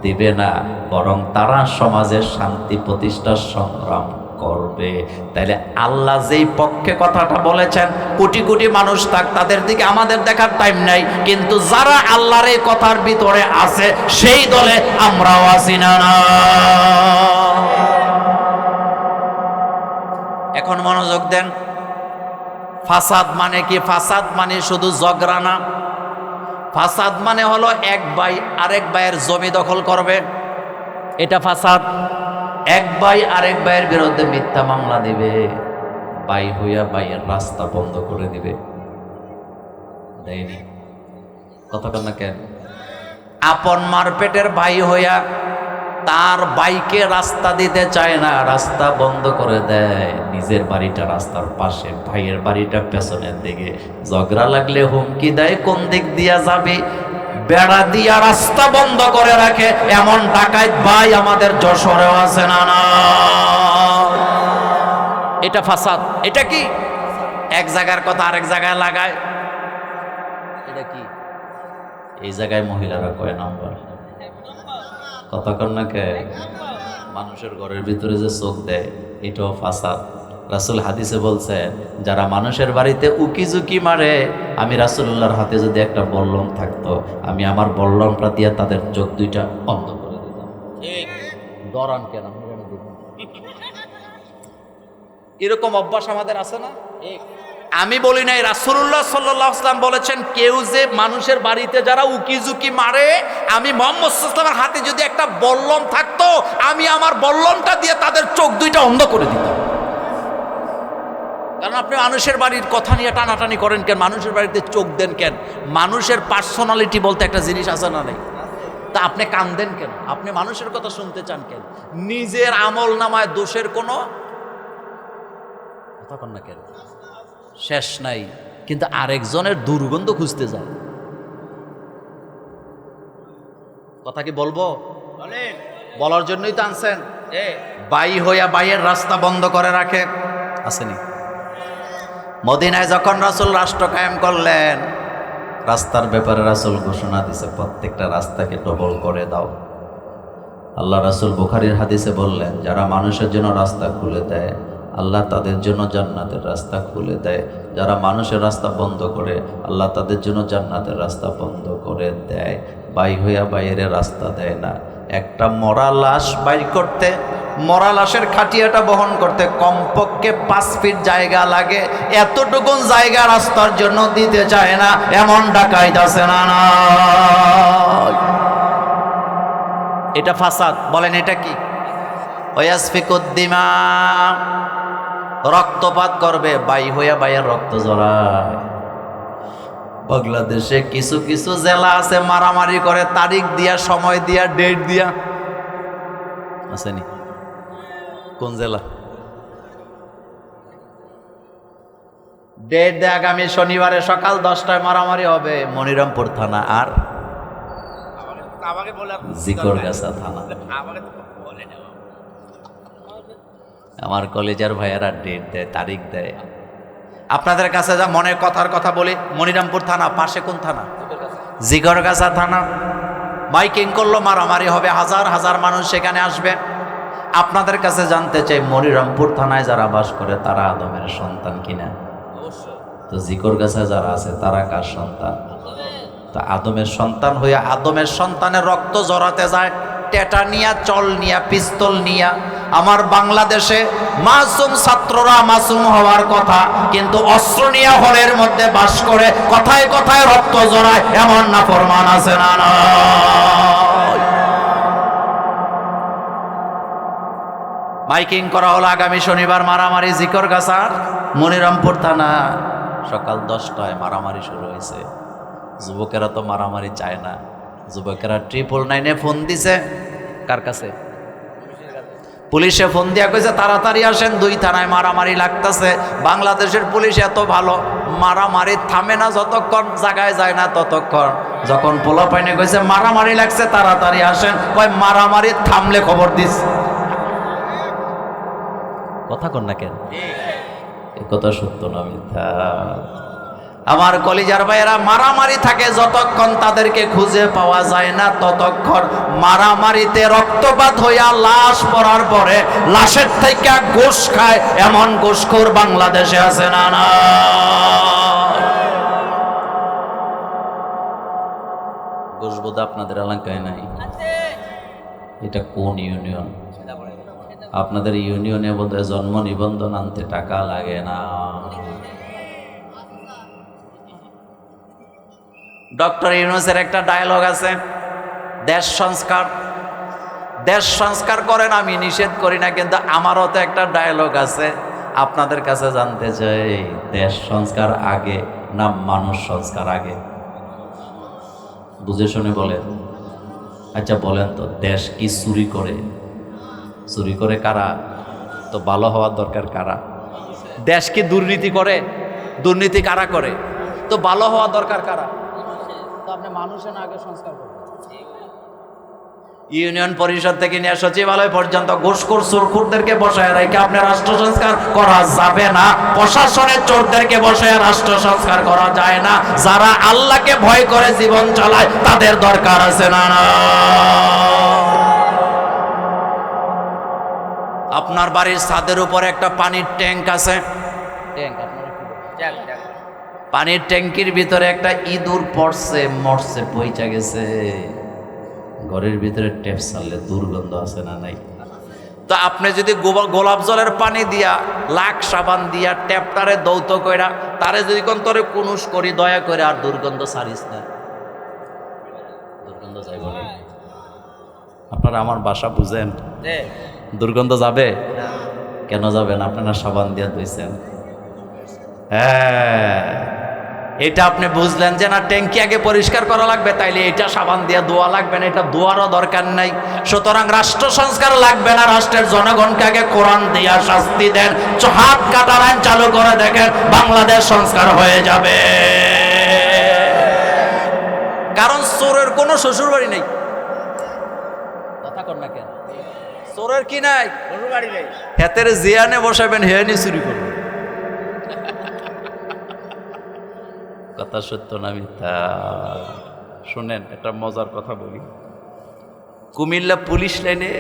A: দিবে না, বরং তারা সমাজের শান্তি প্রতিষ্ঠার সংগ্রাম করবে। তাইলে আল্লাহ যেই পক্ষে কথাটা বলেছেন, কোটি কোটি মানুষ থাক, তাদের দিকে আমাদের দেখার টাইম নাই, কিন্তু যারা আল্লাহর এই কথার ভিতরে আছে সেই দলে আমরাও আছি না। এখন মনোযোগ দেন, ফাসাদ মানে কি? ফাসাদ মানে শুধু ঝগড়া না। ফাসাদ মানে হলো এক ভাই আরেক ভাইয়ের জমি দখল করবে, এটা ফাসাদ। এক ভাই আরেক ভাইয়ের বিরুদ্ধে মিথ্যা মামলা দিবে, ভাই হইয়া ভাইয়ের রাস্তা বন্ধ করে দিবে। দেয়নি কতক্ষণ না কেন? আপন মারপেটের ভাই হইয়া তার ভাইকে রাস্তা দিতে চায় না, রাস্তা বন্ধ করে দেয়। নিজের বাড়িটা রাস্তার পাশে, ভাইয়ের বাড়িটা পেছনের দিকে। ঝগড়া লাগলে হুমকি দেয় কোন দিক দিয়া যাবে, বেড়া দিয়া রাস্তা বন্ধ করে রাখে। এমন ডাকাত ভাই আমাদের যশোরেও আছে না? না, এটা ফাসাদ। এটা কি? এক জায়গার কথা আরেক জায়গায় লাগায়। এটা কি? এই জায়গায় মহিলারা কয় নাম্বার, কতক্ষণ না কে? মানুষের ঘরের ভিতরে যে চোখ দেয়, এটাও ফাসাদ। রাসূল হাদিসে বলছেন, যারা মানুষের বাড়িতে উকি ঝুঁকি মারে, আমি রাসূলুল্লাহর হাতে যদি একটা বল্লম থাকতো, আমি আমার বল্লমটা দিয়ে তাদের চোখ দুইটা বন্ধ করে দিতাম। ডরান কেন? এরকম অভ্যাস আমাদের আছে না? আমি বলি নাই, রাসূলুল্লাহ সাল্লাল্লাহু আলাইহি ওয়াসাল্লাম বলেছেন, কেউ যে মানুষের বাড়িতে যারা উকি ঝুঁকি মারে, আমি মুহাম্মদ সাল্লাল্লাহু আলাইহি ওয়াসাল্লামের হাতে যদি একটা বল্লম থাকতো, আমি আমার বল্লমটা দিয়ে তাদের চোখ দুইটা অন্ধ করে দিতাম। কারণ আপনি মানুষের বাড়ির কথা নিয়ে টানাটানি করেন কেন? মানুষের বাড়িতে চোখ দেন কেন? মানুষের পার্সোনালিটি বলতে একটা জিনিস আছে না? নেই? তা আপনি কান্দেন কেন? আপনি মানুষের কথা শুনতে চান কেন? নিজের আমল নামায় দোষের কোনো কথা কন না কেন? শেষ নাই, কিন্তু আরেকজনের দুর্গন্ধ খুঁজতে যায়। কথা কি বলবো?
B: বলেন।
A: বলার জন্যই তো আনছেন।
B: যে
A: বাই হইয়া বাইয়ের রাস্তা বন্ধ করে রাখে, আসেনি? মদিনায় যখন রাসূল রাষ্ট্র কায়েম করলেন, রাস্তার ব্যাপারে রাসূল ঘোষণা দিছে প্রত্যেকটা রাস্তাকে ডবল করে দাও। আল্লাহ রাসূল বুখারীর হাদিসে বললেন, যারা মানুষের জন্য রাস্তা খুলে দেয় আল্লাহ তাদের জন্য জান্নাতের রাস্তা খুলে দেয়, যারা মানুষের রাস্তা বন্ধ করে আল্লাহ তাদের জন্য জান্নাতের রাস্তা বন্ধ করে দেয়। বাই হইয়া বাইরে রাস্তা দেয় না। একটা মরা লাশ বাইর করতে, মরা লাশের খাটিয়াটা বহন করতে কমপক্ষে 5 ফিট জায়গা লাগে। এতটুকুন জায়গা রাস্তার জন্য দিতে চায় না, এমন ডাকাইত আছে না? না, এটা ফাসাদ। বলেন এটা কি? ওয়াসফিকুদ্দিমা, রক্তপাত করবে, বাই হইয়া বাইয়ের রক্ত জড়ায়। বাংলাদেশে কিছু কিছু জেলা আছে মারামারি করে তারিখ দিয়া, সময় দিয়া, ডেট দিয়া। আসেনি? কোন জেলা? ডেট দেয় আগামী শনিবারে সকাল 10টায় মারামারি হবে, মনিরামপুর থানা আর
B: আমাকে বলে
A: জিকরগাছা থানা।
B: আমাকে তো বলে না।
A: আমার কলেজের ভাইয়েরা ডেট দেয়, তারিখ দেয়। আপনাদের কাছে যা মনের কথার কথা বলি, মনিরামপুর থানা পাশে কোন থানা? জিগরগাছা থানা। মাইকিং করলো, মারামারি হবে, হাজার হাজার মানুষ সেখানে আসবে। আপনাদের কাছে জানতে চাই, মনিরামপুর থানায় যারা বাস করে তারা আদমের সন্তান কিনা? তো জিগরগাছায় যারা আছে তারা কার সন্তান? তো আদমের সন্তান হইয়া আদমের সন্তানের রক্ত জড়াতে যায়, টেটা নিয়া, চল নিয়া, পিস্তল নিয়া। আমার বাংলাদেশে মাসুম ছাত্ররা মাসুম হওয়ার কথা, কিন্তু অস্ত্র নিয়ে হলের মধ্যে বাস করে কথায় কথায় রক্ত জড়ায়, এমন নাফরমান আছে না? না, মাইকিং করা হলো আগামী শনিবার মারামারি জিকরগাছার মনিরামপুর থানা। সকাল 10টায় মারামারি শুরু হয়েছে। যুবকেরা তো মারামারি চায় না, যুবকেরা 999-এ ফোন দিছে। কার কাছে? পুলিশে ফোন দিয়া কইছে তাড়াতাড়ি আসেন, 2 থানায় মারামারি লাগতেছে। বাংলাদেশের পুলিশ এত ভালো, মারামারি থামে না যতক্ষণ জায়গায় যায় না ততক্ষণ। যখন পোলাপাইনে কইছে মারামারি লাগছে তাড়াতাড়ি আসেন, কয় মারামারি থামলে খবর দিস। কথা কন না কেন? এ কথা সত্য না মিথ্যা? আমার কলিজার ভাইয়েরা, মারামারি থাকে যতক্ষণ তাদেরকে খুঁজে পাওয়া যায় না ততক্ষণ। মারামারিতে রক্তপাত হইয়া লাশ পড়ার পরে লাশের থেকে গোশ খায়, এমন গোশখোর বাংলাদেশে আছে না? না, গোশ বোধ আপনাদের এলাকায় নাই? এটা কোন ইউনিয়ন? আপনাদের ইউনিয়নে বোধহয় জন্ম নিবন্ধন আনতে টাকা লাগে না। ডক্টর ইউনূসের একটা ডায়লগ আছে, দেশ সংস্কার। দেশ সংস্কার করেন, আমি নিষেধ করি না, কিন্তু আমারও তো একটা ডায়লগ আছে। আপনাদের কাছে জানতে চাই, দেশ সংস্কার আগে না মানুষ সংস্কার আগে? বুঝে শুনে বলেন। আচ্ছা বলেন তো, দেশ কি চুরি করে? চুরি করে কারা? তো ভালো হওয়ার দরকার কারা? দেশ কি দুর্নীতি করে? দুর্নীতি কারা করে? তো ভালো হওয়া দরকার কারা? তো আপনি মানুষের আগে সংস্কার করবেন। ইউনিয়ন পরিষদ থেকে নিয়ে সচিবালয় পর্যন্ত ঘুষখোর সুরখুরদেরকে বসায় রেখে আপনি রাষ্ট্র সংস্কার করা যাবে না। প্রশাসনের চোরদেরকে বসায় রাষ্ট্র সংস্কার করা যায় না। যারা আল্লাহকে ভয় করে জীবন চালায় তাদের দরকার আছে না? না, আপনার বাড়ির ছাদের উপরে একটা পানির ট্যাঙ্ক আছে, ট্যাঙ্ক আপনারা কি বলেন? পানির ট্যাঙ্কির ভিতরে একটা ইঁদুর পড়ছে, মরছে, পইচা গেছে। ঘরের ভিতরে ট্যাপ ছাড়লে দুর্গন্ধ আছে না নাই? তো আপনি যদি গোলাপ জলের পানি দিয়া, লাখ সাবান দিয়া ট্যাপটারে দৌত কইরা তারে যদি কোন তোরে কুনুস করি, দয়া করে আর দুর্গন্ধ ছাড়িস না। দুর্গন্ধ যাই বলে আপনারা আমার বাসা বুঝেন? দুর্গন্ধ যাবে কেন? যাবে না, আপনারা সাবান দিয়া ধুইছেন। হ্যাঁ, এটা আপনি বুঝলেন যে না ট্যাঙ্কি আগে পরিষ্কার করা লাগবে, তাইলে এটা সাবান দিয়ে ধোয়া লাগবে না, এটা ধোয়ারও দরকার নাই। সুতরাং রাষ্ট্র সংস্কার লাগবে না, রাষ্ট্রের জনগণকে আগে কোরআন দিয়া শাস্তি দেন, হাত কাটার আইন চালু করে দেখেন, বাংলাদেশ সংস্কার হয়ে যাবে। কারণ চোরের কোনো শ্বশুর বাড়ি নেই। কথা কর না কেন? চোরের কি নাই?
B: কোনো গাড়ি নেই।
A: হেতের জিয়ানে বসাবেন, হেয়ানি চুরি করবেন। কথা সত্য না মিথ্যা? শুনেন, একটা মজার কথা বলি। কুমিল্লা পুলিশ লাইনে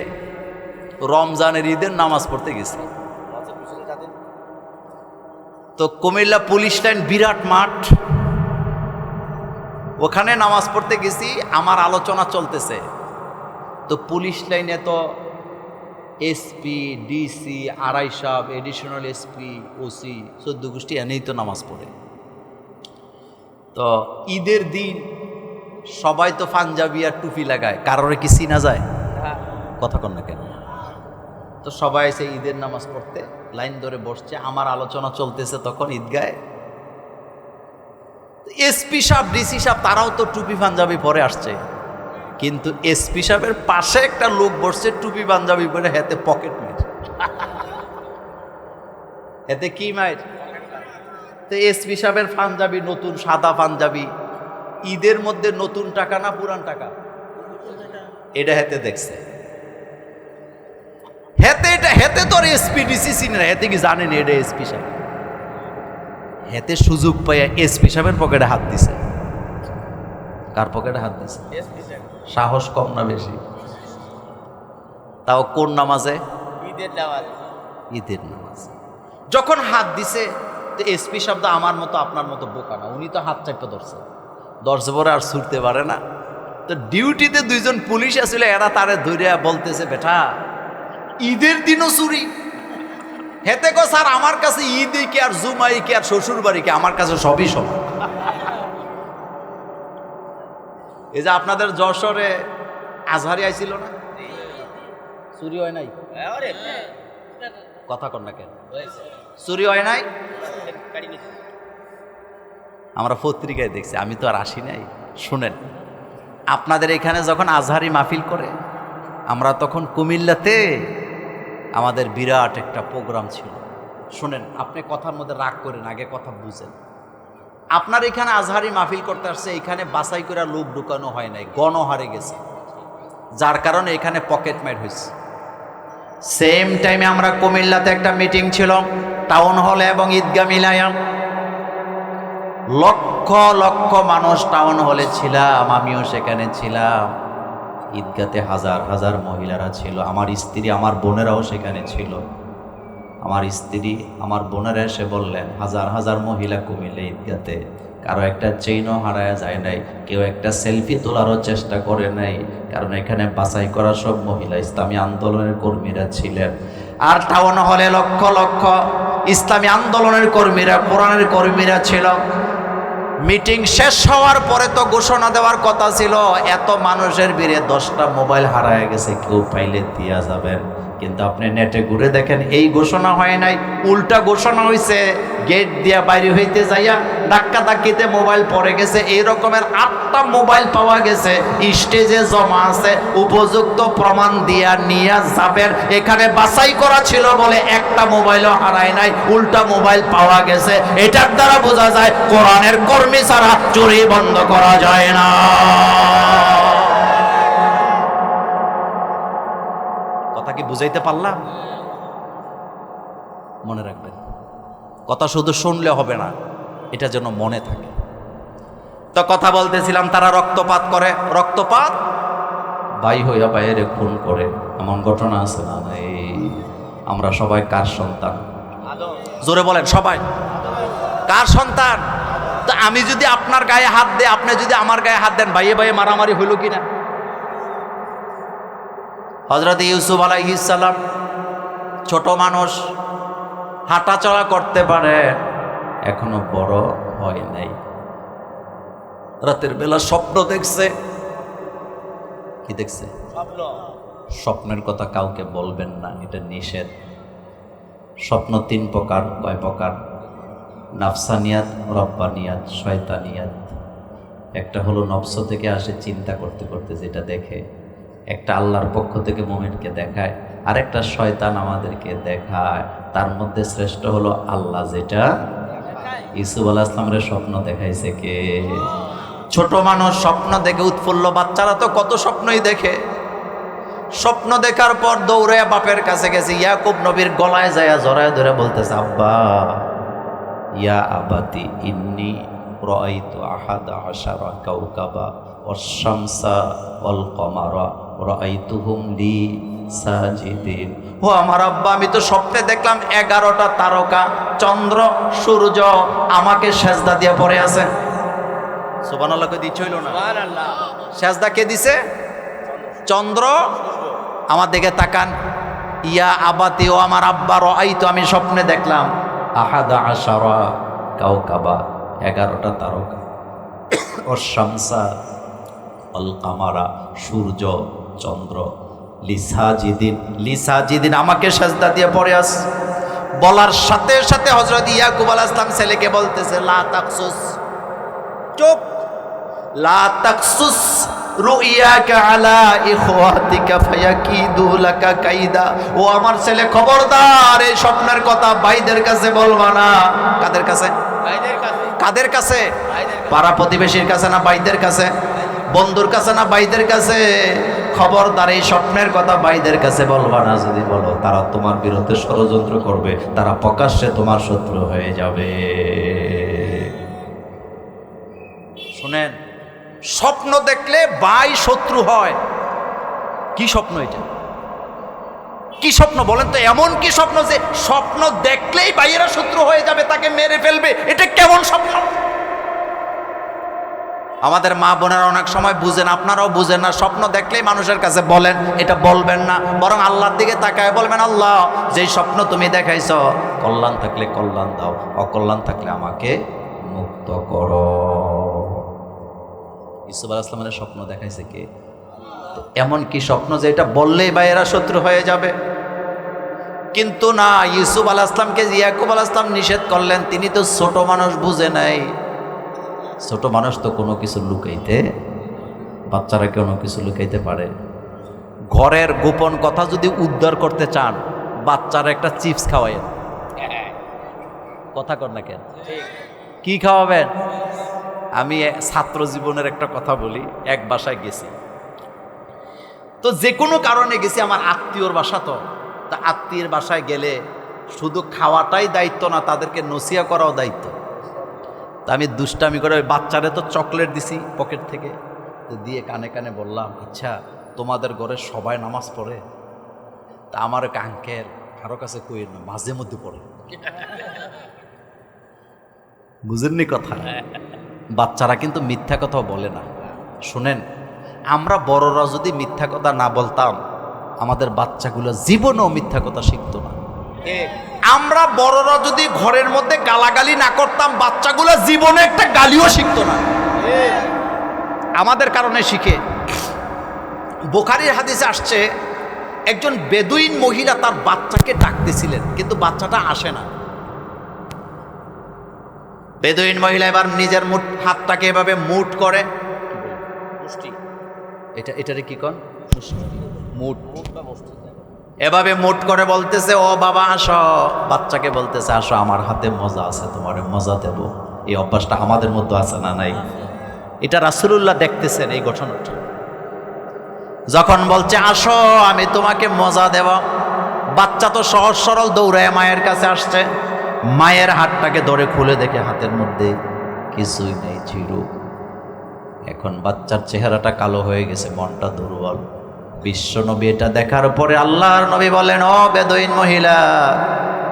A: রমজানের ঈদের নামাজ পড়তে গেছি। তো কুমিল্লা পুলিশ লাইন বিরাট মাঠ, ওখানে নামাজ পড়তে গেছি, আমার আলোচনা চলতেছে। তো পুলিশ লাইনে তো এসপি, ডিসি, আড়াই সাহেব, এডিশনাল এসপি, ওসি, 14 গোষ্ঠী এনেই তো নামাজ পড়ে। তো ঈদের দিন সবাই তো পাঞ্জাবি আর টুপি লাগায়, কারোর কি চিনা যায়? কথা কন না কেন? তো সবাই এসে ঈদের নামাজ পড়তে লাইন ধরে বসছে, আমার আলোচনা চলতেছে তখন ঈদগায়। এসপি সাহেব, ডিসি সাহেব তারাও তো টুপি পাঞ্জাবি পরে আসছে, কিন্তু এসপি সাহেবের পাশে একটা লোক বসছে টুপি পাঞ্জাবি পরে, হাতে পকেট মার। এতে কি মায়ের? তো এসপি সাহেবের পাঞ্জাবি নতুন সাদা পাঞ্জাবি, ঈদের মধ্যে নতুন টাকা না পুরান টাকা? এটা হেতে দেখছে, হেতে তোর এসপি ডিসি চিনে না, হেতে কি জানেন এটা এসপি সাহেব? হেতে সুযোগ পাইয়া এসপি সাহেবের পকেটে হাত দিছে। কার পকেটে হাত দিছে? সাহস কম না বেশি? তাও কোন নামাজে?
B: ঈদের নামাজ।
A: ঈদের নামাজ। যখন হাত দিছে, তো এসপি শব্দ আমার মতো আপনার মতো বোকা না, উনি তো হাত চাপতে ধরছে পরে আর ছুটতে পারে না। তো ডিউটিতে দুইজন পুলিশ আসলে, এরা তারে ধরে বলতেছে, বেটা ঈদের দিনও চুরি? হেতে গো স্যার, আমার কাছে ঈদই কি আর জুমাই কি আর শ্বশুর বাড়ি কি, আমার কাছে সবই সব। এই যে আপনাদের যশোরে আজহারি আইছিল না, চুরি হয় নাই? কথা কর না কেন? চুরি হয় নাই? আমরা পত্রিকায় দেখছি, আমি তো আর আসি নাই। শুনেন, আপনাদের এখানে যখন আজহারি মাহফিল করে, আমরা তখন কুমিল্লাতে আমাদের বিরাট একটা প্রোগ্রাম ছিল। শুনেন, আপনি কথার মধ্যে রাগ করেন, আগে কথা বুঝেন। আপনার এখানে আজহারি মাহফিল করতে আসছে, এখানে বাছাই করে লোক ঢুকানো হয় নাই, গণহারে গেছে, যার কারণে এখানে পকেট মাইর হয়েছে। সেম টাইমে আমরা কুমিল্লাতে একটা মিটিং ছিল, টাউন হলে এবং ঈদগাহ মিলায়া, লক্ষ লক্ষ মানুষ টাউন হলে ছিলাম, আমিও সেখানে ছিলাম। ঈদগাতে হাজার হাজার মহিলারা ছিল, আমার স্ত্রী, আমার বোনেরাও সেখানে ছিল। আমার স্ত্রী, আমার বোনেরা এসে বললেন, হাজার হাজার মহিলা কুমিল্লা ঈদগাতে, কারো একটা চেইনও হারায় যায় নাই, কেউ একটা সেলফি তোলারও চেষ্টা করে নাই, কারণ এখানে বাছাই করা সব মহিলা ইসলামী আন্দোলনের কর্মীরা ছিলেন। আর টাউন হলে লক্ষ লক্ষ ইসলামী আন্দোলনের কর্মীরা, কোরআনের কর্মীরা ছিল। মিটিং শেষ হওয়ার পরে তো ঘোষণা দেওয়ার কথা ছিল, এত মানুষের ভিড়ে 10টা মোবাইল হারায় গেছে, কেউ পাইলে দিয়া যাবেন। কিন্তু আপনি নেটে ঘুরে দেখেন, এই ঘোষণা হয় নাই, উল্টা ঘোষণা হয়েছে, গেট দিয়া বাইরে হইতে যাইয়া ধাক্কা ধাক্কিতে মোবাইল পড়ে গেছে, এই রকমের 8টা মোবাইল পাওয়া গেছে, স্টেজে জমা আছে, উপযুক্ত প্রমাণ দিয়া নিয়ে যাবেন। এখানে বাছাই করা ছিল বলে একটা মোবাইলও হারায় নাই, উল্টা মোবাইল পাওয়া গেছে। এটার দ্বারা বোঝা যায় কোরআনের কর্মী ছাড়া চুরি বন্ধ করা যায় না। কথা কি বুঝাইতে পারলাম? মনে রাখবেন, কথা শুধু শুনলে হবে না, এটা যেন মনে থাকে। তো কথা বলতেছিলাম, তারা রক্তপাত করে, রক্তপাত, ভাই হইয়া বাইরে খুন করে, এমন ঘটনা আছে না? এই আমরা সবাই কার সন্তান? জোরে বলেন, সবাই কার সন্তান? তো আমি যদি আপনার গায়ে হাত দেই, আপনি যদি আমার গায়ে হাত দেন, ভাইয়ে ভাইয়ে মারামারি হইল কিনা? হযরত ইউসুফ আলাইহিস সালাম ছোট মানুষ, হাঁটাচলা করতে পারে, এখনো বড় হয় নাই। রাতের বেলা স্বপ্ন দেখছে। কি দেখছে? স্বপ্নের কথা কাউকে বলবেন না, এটা নিষেধ। স্বপ্ন 3 প্রকার। কয় প্রকার? নাফসানিয়াত, রব্বানিয়াত, শয়তানিয়াত। একটা হলো নফস থেকে আসে চিন্তা করতে করতে যেটা দেখে, একটা আল্লাহর পক্ষ থেকে মুমিনকে দেখায়, আর একটা শয়তান আমাদেরকে দেখায়। তার মধ্যে শ্রেষ্ঠ হলো আল্লাহ, যেটা ইউসুফ আলাইহিস সালামের স্বপ্ন দেখাইছে কে? ছোট মানুষ স্বপ্ন দেখে উৎফুল্ল, বাচ্চারা তো কত স্বপ্নই দেখে। স্বপ্ন দেখার পর দৌড়ে বাপের কাছে গেছে, ইয়াকুব নবীর গলায় যায় জড়ায় ধরে বলতেছে, আব্বা, ইয়া আবাতি ইন্নী রাআইতু আহাদা আশারা কাওকাবা ওয়াশ-শামসা ওয়াল কমারা রাআইতুহুম লি সাজিদিন। ও আমার আব্বা, আমি তো স্বপ্নে দেখলাম 11টা তারকা, চন্দ্র সূর্য আমাকে সেজদা দিয়ে পড়ে আছে। সুবহানাল্লাহ কে দিচ্ছিল না?
B: সুবহানাল্লাহ।
A: সেজদা কে দিছে? চন্দ্র। আমার দিকে তাকান। ইয়া আবাতি, ও আমার আব্বা, রাআইতু, আমি স্বপ্নে দেখলাম আহাদা আশারা কাওকাবা, 11টা তারকা, ওয়াশ-শামসা ওয়াল কামারা, সূর্য চন্দ্র, লিসাজিদিন আমাকে সেজদা দিয়ে পড়ে আস। বলার সাথে সাথে হযরত ইয়াকুব আলাইহিস সালাম ছেলেকে বলতেছে, লা তাকসুস, চুপ, লা তাকসুস রুইয়াকা আলা ইখওয়াতিকা ফায়াকিদু লাকা কাইদা। ও আমার ছেলে, খবরদার এই স্বপ্নের কথা ভাইদের কাছে বলবা না। কাদের কাছে?
B: ভাইদের কাছে।
A: কাদের কাছে?
B: ভাইদের কাছে।
A: পাড়া প্রতিবেশীর কাছে না ভাইদের কাছে? বন্ধুর কাছে না ভাইদের কাছে? খবরদার এই স্বপ্নের কথা ভাইদের কাছে বলবা না। যদি বলো, তারা তোমার বিরুদ্ধে ষড়যন্ত্র করবে, তারা প্রকাশ্যে তোমার শত্রু হয়ে যাবে। শুনেন, স্বপ্ন দেখলে ভাই শত্রু হয়। কি স্বপ্ন এটা? কি স্বপ্ন বলেন তো? এমন কি স্বপ্ন যে স্বপ্ন দেখলেই ভাইয়েরা শত্রু হয়ে যাবে, তাকে মেরে ফেলবে? এটা কেমন স্বপ্ন? আমাদের মা বোনেরা অনেক সময় বুঝেন, আপনারাও বুঝেন না। স্বপ্ন দেখলেই মানুষের কাছে বলেন, এটা বলবেন না, বরং আল্লাহর দিকে তাকায় বলবেন, আল্লাহ, যেই স্বপ্ন তুমি দেখাইছ, কল্যাণ থাকলে কল্যাণ দাও, অকল্যাণ থাকলে আমাকে মুক্ত করো। ইউসুফ আলাইহিস সালামের স্বপ্ন দেখাইছে কে? এমন কি স্বপ্ন যে এটা বললেই ভাইয়েরা শত্রু হয়ে যাবে? কিন্তু না, ইউসুফ আলাইহিস সালামকে ইয়াকুব আলাইহিস সালাম নিষেধ করলেন। তিনি তো ছোট মানুষ, বুঝে নাই। ছোট মানুষ তো কোনো কিছু লুকাইতে, বাচ্চারা কোনো কিছু লুকাইতে পারে? ঘরের গোপন কথা যদি উদ্ধার করতে চান, বাচ্চারা একটা চিপস খাওয়াইন। কথা কর না কেন? কি খাওয়াবেন? আমি ছাত্র জীবনের একটা কথা বলি। এক বাসায় গেছি, তো যে কোনো কারণে গেছি, আমার আত্মীয়র বাসা। তো তা আত্মীয়ের বাসায় গেলে শুধু খাওয়াটাই দায়িত্ব না, তাদেরকে নসিহা করাও দায়িত্ব। তা আমি দুষ্টামি করে ওই বাচ্চারে তো চকলেট দিছি পকেট থেকে, তো দিয়ে কানে কানে বললাম, আচ্ছা তোমাদের ঘরে সবাই নামাজ পড়ে? তা আমার এক আঙ্কেল, কারো কাছে কই না, মাঝে মধ্যে পড়ে। বুঝেননি কথা? বাচ্চারা কিন্তু মিথ্যা কথাও বলে না। শুনেন, আমরা বড়রা যদি মিথ্যা কথা না বলতাম, আমাদের বাচ্চাগুলো জীবনেও মিথ্যা কথা শিখতো না। আমরা বড়রা যদি ঘরের মধ্যে গালাগালি না করতাম, বাচ্চাগুলো জীবনে একটা গালিও শিখতো না। আমাদের কারণে শিখে। বুখারীর হাদিসে আসছে, একজন বেদুইন মহিলা তার বাচ্চাকে ডাকতেছিলেন, কিন্তু বাচ্চাটা আসে না। বেদুইন মহিলা এবার নিজের হাতটাকে এভাবে মুঠ করে, এটারে কি কন? মুঠ। এভাবে মুঠ করে বলতেছে, ও বাবা আসো। বাচ্চাকে বলতেছে, আসো, আমার হাতে মজা আছে, তোমারে মজা দেব। এই অভ্যাসটা আমাদের মধ্যে আছে না নাই? এটা রাসূলুল্লাহ দেখতেছেন এই ঘটনাটা। যখন বলছে আসো আমি তোমাকে মজা দেব, বাচ্চা তো সহজ সরল দৌড়ায় মায়ের কাছে আসছে। মায়ের হাতটাকে ধরে খুলে দেখে হাতের মধ্যে কিছুই নেই, জিরো। এখন বাচ্চার চেহারাটা কালো হয়ে গেছে, মনটা দুর্বল। বিশ্ব নবী এটা দেখার পরে আল্লাহর নবী বলেন, ও বেদুইন মহিলা,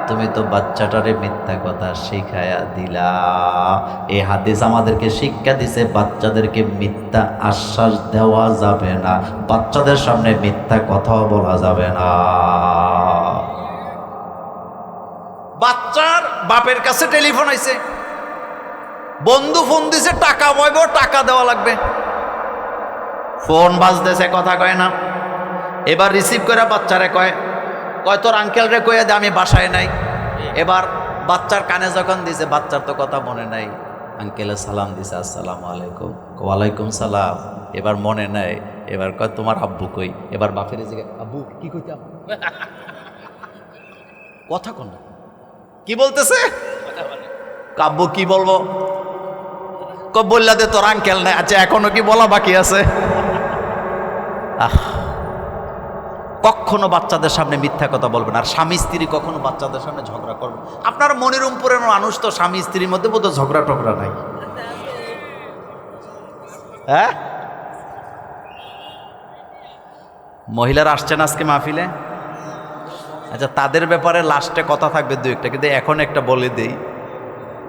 A: তুমি তো বাচ্চাটারে মিথ্যা কথা শিখায়া দিলা। এই হাদিস আমাদেরকে শিক্ষা দিছে, বাচ্চাদেরকে মিথ্যা আশ্বাস দেওয়া যাবে না, বাচ্চাদের সামনে মিথ্যা কথাও বলা যাবে না। বাচ্চার বাপের কাছে টেলিফোন আইছে, বন্ধু ফোন দিছে, টাকা বইব, টাকা দেওয়া লাগবে। ফোন বাজতেছে, কথা কয় না। এবার রিসিভ করে বাচ্চারে কয় তোর আঙ্কেল রে কয়ে দে আমি বাসায় নাই। এবার বাচ্চার কানে যখন দিছে, বাচ্চার তো কথা মনে নাই। আঙ্কেলে সালাম দিছে, আসসালামু আলাইকুম, ওয়ালাইকুম সালাম। এবার মনে নাই, এবার কয় তোমার আব্বু কই? এবার বাপের জিজ্ঞাসা, আব্বু কি কইতাম? কথা কোন কি বলতেছে? আব্বু কি বলবো? বললা দে তোর আঙ্কেল নাই। আচ্ছা এখনো কি বলা বাকি আছে? কখনো বাচ্চাদের সামনে মিথ্যা কথা বলবেন। আর স্বামী স্ত্রী কখনো বাচ্চাদের সামনে ঝগড়া করবেন। আপনার মনির উপরের মানুষ তো স্বামী স্ত্রীর মধ্যে বোধ ঝগড়া টগড়া নাই। হ্যাঁ, মহিলারা আসছেন আজকে মাহফিলে। আচ্ছা তাদের ব্যাপারে লাস্টে কথা থাকবে দু একটা, কিন্তু এখন একটা বলে দেই।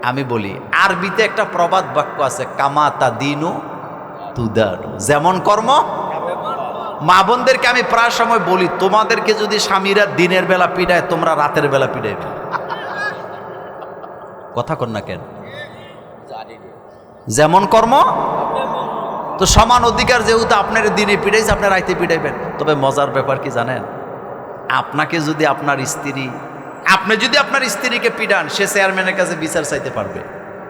A: আমি বলি, আরবিতে একটা প্রবাদ বাক্য আছে, কামা তা দিনু তুদারু, যেমন কর্ম। মা বোনদেরকে আমি প্রায় সময় বলি, তোমাদেরকে যদি স্বামীরা দিনের বেলা পিটায়, তোমরা রাতের বেলা পিটাইবে। কথা কন না কেন? যেমন কর্ম, তো সমান অধিকার যেহেতু আপনার দিনে পিটাইছে, আপনার রাইতে পিটাইবেন। তবে মজার ব্যাপার কি জানেন? আপনাকে যদি আপনার স্ত্রী, আপনি যদি আপনার স্ত্রীকে পিটান, সে চেয়ারম্যানের কাছে বিচার চাইতে পারবে,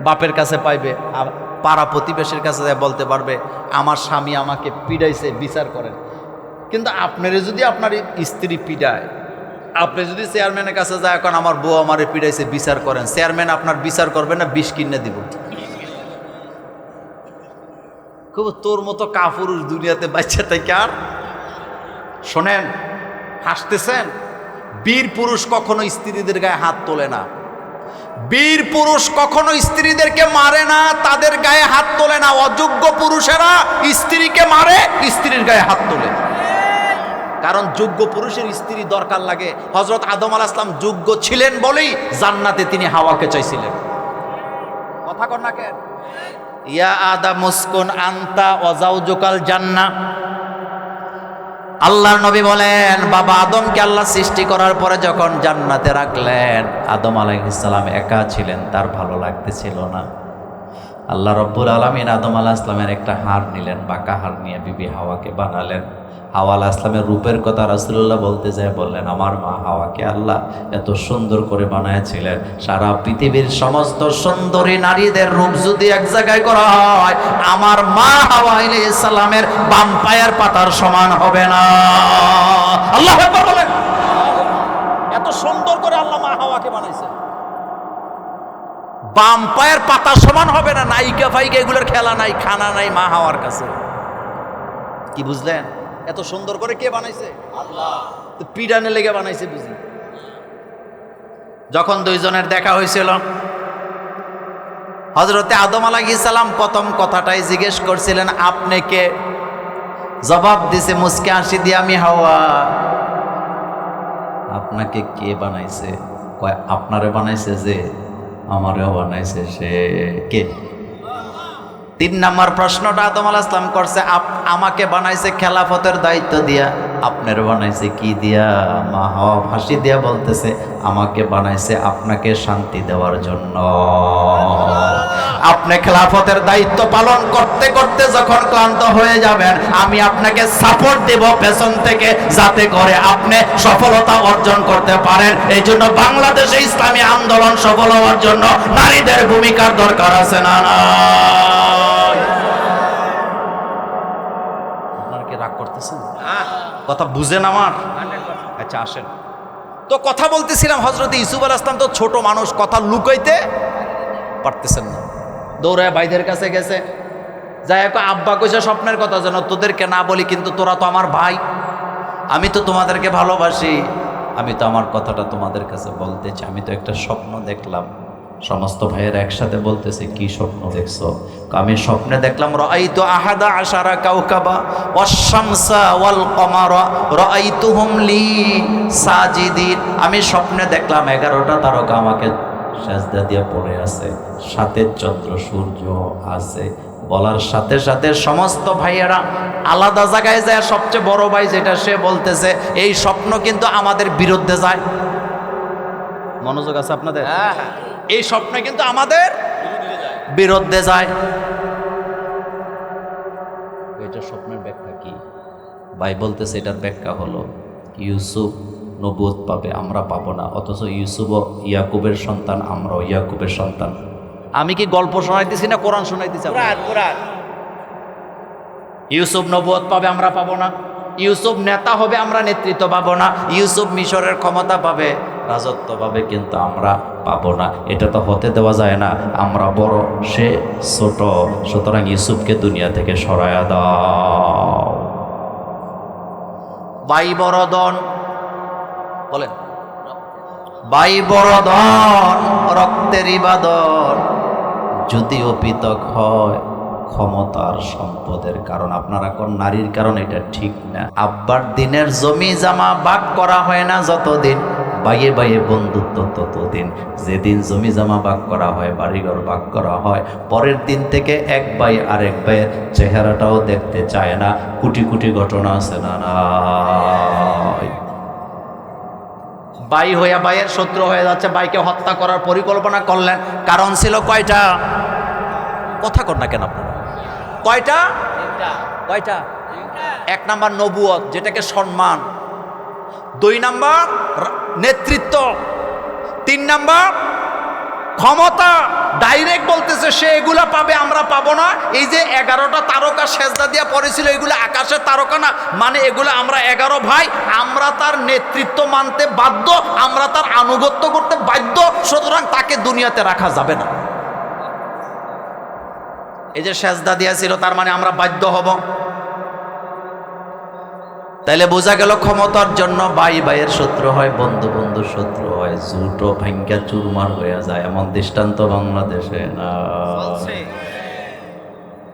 A: বাপের কাছে পাইবে, পাড়া প্রতিবেশীর কাছে বলতে পারবে আমার স্বামী আমাকে পিটাইছে, বিচার করেন। কিন্তু আপনারে যদি আপনার স্ত্রী পিটায়, আপনি যদি চেয়ারম্যানের কাছে যায়, এখন আমার বউ আমারে পিটাইছে, বিচার করেন, চেয়ারম্যান আপনার বিচার করবে না, বিষ কিনে দিব। খুব তোর মতো কাপুরুষ দুনিয়াতে বাচ্চা থেকে আর শোনেন, হাসতেছেন। বীর পুরুষ কখনো স্ত্রীদের গায়ে হাত তোলে না। বীর পুরুষ কখনো স্ত্রীদেরকে মারে না, তাদের গায়ে হাত তোলে না। অযোগ্য পুরুষেরা স্ত্রীকে মারে, স্ত্রীর গায়ে হাত তোলে। কারণ যোগ্য পুরুষের স্ত্রী দরকার লাগে। হযরত আদম আলাইহিস সালাম যোগ্য ছিলেন বলেই জান্নাতে তিনি হাওয়াকে চাইছিলেন। কথা কর না কেন? ইয়া আদম উসকুন আনতা ওয়া যাওজুকাল জান্নাহ। আল্লাহর নবী বলেন, বাবা আদমকে আল্লাহ সৃষ্টি করার পরে যখন জান্নাতে রাখলেন, আদম আলাইহিস সালাম একা ছিলেন, তার ভালো লাগতেছিল না। আল্লাহ রব্বুল আলামিন আদম আলাইহিস সালামের একটা হাড় নিলেন, বাঁকা হাড় নিয়ে বিবি হাওয়াকে বানালেন। হাওয়া আলাইহিস সালামের রূপের কথা রাসূলুল্লাহ বলতে যায় বললেন, আমার মা হাওয়াকে আল্লাহ এত সুন্দর করে বানাইছিলেন, সারা পৃথিবীর সমস্ত সুন্দরী নারীদের রূপ যদি এক জায়গায় করা হয়, আমার মা হাওয়া আলাইহিস সালামের বাম পায়ের পাতার সমান হবে না। আল্লাহু আকবার বলেন। এত সুন্দর করে আল্লাহ মা হাওয়াকে বানাইছেন, বাম পায়ের পাতা সমান হবে না। নায়িকা ফাইকা এগুলোর খেলা নাই, খানা নাই মা হাওয়ার কাছে। কি বুঝলেন? এত সুন্দর করে কে বানাইছে? আল্লাহ। তো পিডানে লেগে বানাইছে বুঝি। যখন দুইজনের দেখা হয়েছিল, হযরতে আদম আলাইহিস সালাম প্রথম কথাটাই জিজ্ঞেস করছিলেন, আপনি কে? জবাব দিছে মুস্কে হাসি দিয়ে, আমি হাওয়া। আপনাকে কে বানাইছে? কয় আপনারে বানাইছে যে, আমারেও বানাইছে সে। কে? 3 নম্বর প্রশ্নটা আদম আলাইহিস সালাম করছে, আমাকে বানাইছে খেলাফতের দায়িত্ব দিয়া, আপনার বানাইছে কি দিয়া? মা হাওয়া হাসি দিয়া বলতেছে, আমাকে বানাইছে আপনাকে শান্তি দেওয়ার জন্য। আপনি খেলাফতের দায়িত্ব পালন করতে করতে যখন ক্লান্ত হয়ে যাবেন, আমি আপনাকে সাপোর্ট দেব পেছন থেকে, যাতে করে আপনি সফলতা অর্জন করতে পারেন। এই জন্য বাংলাদেশে ইসলামী আন্দোলন সফল হওয়ার জন্য নারীদের ভূমিকার দরকার আছে না? আপনারা কি রাগ করতেছেন? কথা বুঝেন আমার? আচ্ছা আসেন তো, কথা বলতেছিলাম, হযরত ইউসুফ আলাইহিস সালাম তো ছোট মানুষ, কথা লুকাইতে পারতেছেন না। দৌড়ায় ভাইদের কাছে গেছে, যাই হোক আব্বা কইছে স্বপ্নের কথা যেন তোদেরকে না বলি, কিন্তু তোরা তো আমার ভাই, আমি তো তোমাদেরকে ভালোবাসি, আমি তো আমার কথাটা তোমাদের কাছে বলতে চাই। আমি তো একটা স্বপ্ন দেখলাম। সমস্ত ভাইয়েরা একসাথে বলতেছে, কি স্বপ্ন দেখছো? আমি স্বপ্নে দেখলাম, রাআইতু আহাদা আশারা কাওকাবা ওয়াশ-শামসা ওয়াল কমারা রাআইতুহুম লি সাজিদিন। আমি স্বপ্নে দেখলাম 11টা তারকা আমাকে সেজদা দিয়ে পড়ে আছে, সাথে চন্দ্র সূর্য আছে। বলার সাথে সাথে সমস্ত ভাইয়েরা আলাদা জায়গায় যায়। সবচেয়ে বড় ভাই যেটা, সে বলতেছে এই স্বপ্ন কিন্তু আমাদের বিরুদ্ধে যায়। মনোযোগ আছে আপনাদের? এই স্বপ্ন কিন্তু আমাদের বিরুদ্ধে যায়। এটা স্বপ্নের ব্যাখ্যা কি? ভাই বলতেছে এটার ব্যাখ্যা হলো, ইউসুফ নবুয়ত পাবে, আমরা পাবো না। অথচ ইউসুফও ইয়াকুবের সন্তান, আমরাও ইয়াকুবের সন্তান। আমি কি গল্প শোনাইতেছি না কোরআন শোনাইতেছি?
B: কোরআন কোরআন।
A: ইউসুফ নবুয়ত পাবে, আমরা পাবো না। ইউসুফ নেতা হবে, আমরা নেতৃত্ব পাবো না। ইউসুফ মিশরের ক্ষমতা পাবে, রাজত্ব পাবে, কিন্তু আমরা পাবো না। এটা তো হতে দেওয়া যায় না। আমরা বড়, সে ছোট, সুতরাং ইউসুফকে দুনিয়া থেকে সরায়া দাও। বাই বড় ধন, বলেন বাই বড় ধন, রক্তের ইবাদত, যদিও পৃথক হয় ক্ষমতার সম্পদের কারণ। আপনারা কোন নারীর কারণ, এটা ঠিক না। আব্বার দিনের জমি জামা ভাগ করা হয় না যতদিন, বাইয়ে বাইয়ে বন্ধুত্ব ততদিন। যেদিন জমি জামা ভাগ করা হয়, বাড়িঘর ভাগ করা হয়, পরের দিন থেকে এক ভাই আরেক ভাইয়ের চেহারাটাও দেখতে চায় না। কোটি কোটি ঘটনা আছে না নাই? ভাই হইয়া ভাইয়ের শত্রু হয়ে যাচ্ছে, ভাইকে হত্যা করার পরিকল্পনা করলেন। কারণ ছিল কয়টা? কথা কর না কেন আপনারা? কয়টা? কয়টা? এক নাম্বার নবুয়ত, যেটাকে সম্মান। 2 নাম্বার নেতৃত্ব। 3 নাম্বার ক্ষমতা। ডাইরেক্ট বলতেছে সে এগুলা পাবে, আমরা পাবো না। এই যে 11টা তারকা সেজদা দিয়া পড়েছিল, এগুলো আকাশের তারকা না, মানে এগুলো আমরা 11 ভাই, আমরা তার নেতৃত্ব মানতে বাধ্য, আমরা তার আনুগত্য করতে বাধ্য, সুতরাং তাকে দুনিয়াতে রাখা যাবে না। এই যে সেজদা দিয়েছিল, তার মানে আমরা বাধ্য হব। তাইলে বোঝা গেল ক্ষমতার জন্য ভাই ভাইয়ের শত্রু হয়, বন্ধু বন্ধুর শত্রু হয়, জুটো ভাঙ্গা চুরমার হয়ে যায়। এমন দৃষ্টান্ত বাংলাদেশে না।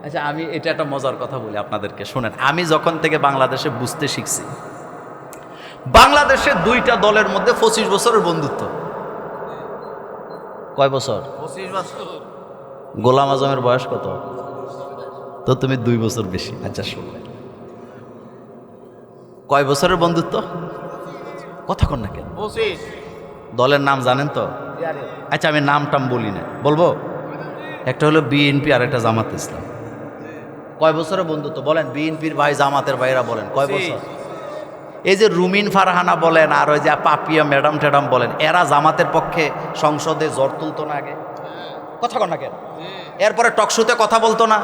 A: আচ্ছা, আমি এটা একটা মজার কথা বলি আপনাদেরকে, শোনেন। আমি যখন থেকে বাংলাদেশে বুঝতে শিখছি, বাংলাদেশে 2টা দলের মধ্যে 25 বছরের বন্ধুত্ব। কয় বছর?
B: 25 বছর।
A: গোলাম আজমের বয়স কত? তো তুমি 2 বছর বেশি। আচ্ছা শুনলেন, কয় বছরের বন্ধুত্ব? কথা কন না কেন?
B: 25।
A: দলের নাম জানেন তো? আচ্ছা, আমি নাম টাম বলি না, বলবো। একটা হলো বিএনপি আর একটা জামাত ইসলাম। কয় বছরের বন্ধুত্ব বলেন? বিএনপির ভাই, জামাতের ভাইরা বলেন কয় বছর? এই যে রুমিন ফারহানা বলেন, আর ওই যে পাপিয়া ম্যাডাম ট্যাডাম বলেন, এরা জামাতের পক্ষে সংসদে জ্বর তুলতো না আগে? কথা কন না কেন? এরপরে টকশোতে কথা বলতো না?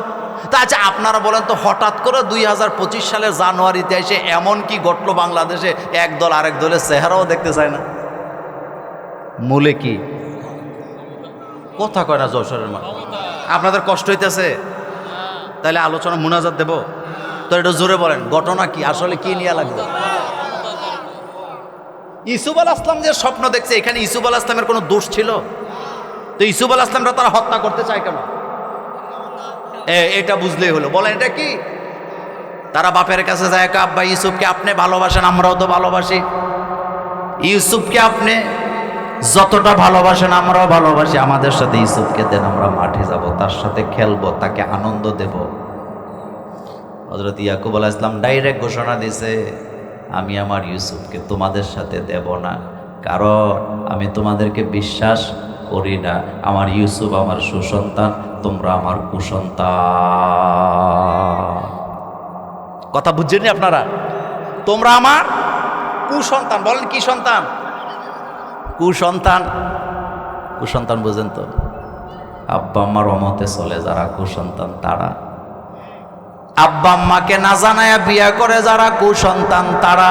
A: তা আচ্ছা, আপনারা বলেন তো, হঠাৎ করে 2025 সালের জানুয়ারিতে এসে এমন কি ঘটলো বাংলাদেশে, এক দল আরেক দলের চেহারাও দেখতে চায় না? মূলে কি? কথা কয় না যশোরের মা। আপনাদের কষ্ট হইতেছে? তাহলে আলোচনা মুনাজাত দেব তো, এটা জোরে বলেন, ঘটনা কি? আসলে কি নিয়ে লাগবে? ইউসুফ আল ইসলাম যে স্বপ্ন দেখছে, এখানে ইউসুফ আল ইসলামের কোনো দোষ ছিল? তো ইউসুফ আল ইসলামরা তারা হত্যা করতে চায় কেন? এটা বুঝলেই হলো। বলেন এটা কি? তারা বাপের কাছে যায়, আব্বা ইউসুফকে আপনি ভালোবাসেন, আমরাও তো ভালোবাসি। ইউসুফকে আপনি যতটা ভালোবাসেন আমরাও ভালোবাসি, আমাদের সাথে ইউসুফকে দেন, আমরা মাঠে যাব, তার সাথে খেলবো, তাকে আনন্দ দেব। হযরত ইয়াকুব আলাইহিস সালাম ডাইরেক্ট ঘোষণা দিয়েছে, আমি আমার ইউসুফকে তোমাদের সাথে দেব না, কারণ আমি তোমাদেরকে বিশ্বাস করি না। আমার ইউসুফ আমার সুসন্তান, তোমরা আমার কুসন্তান। কথা বুঝছেন আপনারা? তোমরা আমার কুসন্তান। বলেন কি সন্তান? কুসন্তান। কুসন্তান বুঝেন তো? আব্বা আম্মার অমতে চলে যারা কুসন্তান তারা, আব্বা আম্মাকে না জানায়া বিয়া করে যারা কুসন্তান তারা,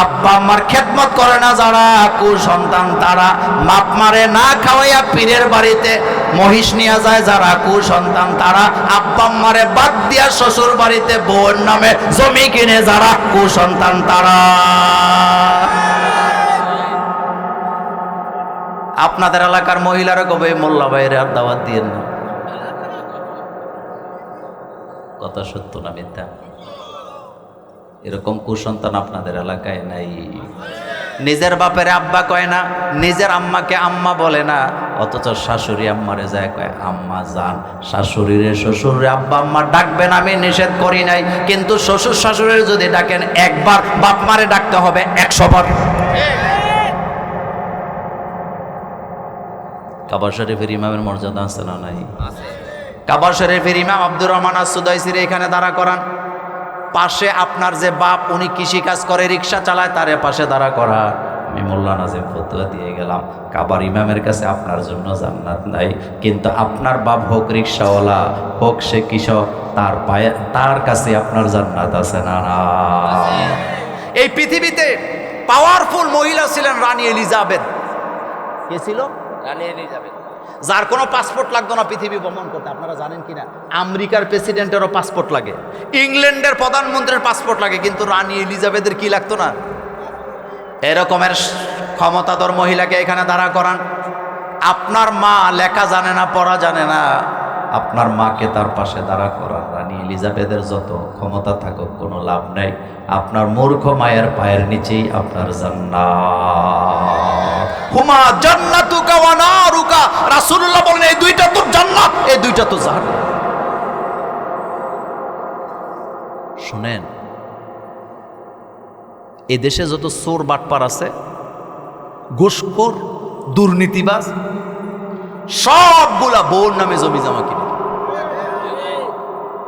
A: আব্বা আম্মার খেদমত করে না যারা কুসন্তান তারা, মাপ মারে না খাওয়াইয়া পীরের বাড়িতে মহিষ নিয়ে যায় যারা কুসন্তান তারা, আব্বা আম্মারে বাদ দিয়া শ্বশুর বাড়িতে বউয়ের নামে জমি কিনে যারা কুসন্তান তারা। আপনাদের এলাকার মহিলারা কবে মোল্লা ভাইয়ের আর দাওয়াত দিয়েন না? কথা সত্য না মিথ্যা? এরকম কুসন্তান আপনাদের এলাকায় নাই? নিজের বাপের আব্বা কয় না, নিজের আম্মাকে আম্মা বলে না, অথচ শাশুড়ি আম্মারে যায় কয় আম্মা জান। শাশুড়িরে শ্বশুরে আব্বা আম্মা ডাকবেন, আমি নিষেধ করি নাই, কিন্তু শ্বশুর শাশুড়ির যদি ডাকেন একবার, বাপ মারে ডাকতে হবে 100 বার। কাবা শরীফের ইমামের মর্যাদা আছে না নাই? কাবা শরীফের ইমাম আব্দুর রহমান আস-সুদাইসিরে এখানে দাঁড়া করান। পাশে আপনার যে বাপ, উনি কৃষি কাজ করে, রিক্সা চালায়, তারে পাশে দাঁড়া করা। আমি মোল্লা নাজিম ফতুয়া দিয়ে গেলাম, কাবার ইমামের কাছে আপনার জন্য জান্নাত নাই, কিন্তু আপনার বাপ হোক রিক্সাওয়ালা, হোক সে কৃষক, তার কাছে আপনার জান্নাত আছে না? না। এই পৃথিবীতে পাওয়ারফুল মহিলা ছিলেন রানী এলিজাবেথ। কে ছিল?
B: রানী এলিজাবেথ।
A: যার কোনো পাসপোর্ট লাগতো না পৃথিবী ভ্রমণ করতে। আপনারা জানেন কিনা, আমেরিকার প্রেসিডেন্টেরও পাসপোর্ট লাগে, ইংল্যান্ডের প্রধানমন্ত্রীর পাসপোর্ট লাগে, কিন্তু রানী এলিজাবেথের কি লাগতো না? এরকমের ক্ষমতাধর মহিলাকে এখানে দাঁড়া করান। আপনার মা লেখা জানে না, পড়া জানে না, আপনার মাকে তার পাশে দাঁড়া করান। রানী এলিজাবেথের যত ক্ষমতা থাকুক কোনো লাভ নাই, আপনার মূর্খ মায়ের পায়ের নিচেই আপনার জান্নাত। হুমা জান্নাতুকা ওয়া নারুকা, রাসূলুল্লাহ বলেন এই দুইটা তো জান্নাত, এই দুইটা তো জাহান্নাম। শুনেন, এ দেশে যত চোর বাটপার আছে, ঘুষখোর, দুর্নীতিবাজ, সবগুলা বউর নামে জমি জমা কিনে।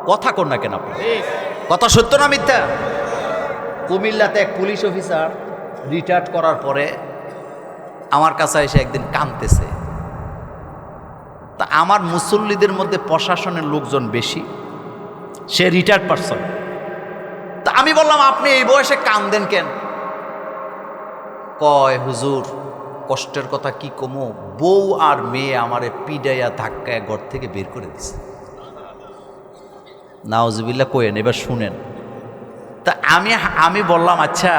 A: কথা কর না কেন আপনি? কথা সত্য না মিথ্যা? কুমিল্লাতে এক পুলিশ অফিসার রিটায়ার্ড করার পরে আমার কাছে এসে একদিন কাঁদতেছে। তা আমার মুসল্লিদের মধ্যে প্রশাসনের লোকজন বেশি, সে রিটায়ার্ড পারসন। তা আমি বললাম আপনি এই বয়সে কাঁদেন কেন? কয় হুজুর, কষ্টের কথা কি কমো, বউ আর মেয়ে আমারে পিডাইয়া ধাক্কায় ঘর থেকে বের করে দিছে। নাউজুবিল্লাহ কয়েন, এবার শুনেন। তা আমি বললাম আচ্ছা,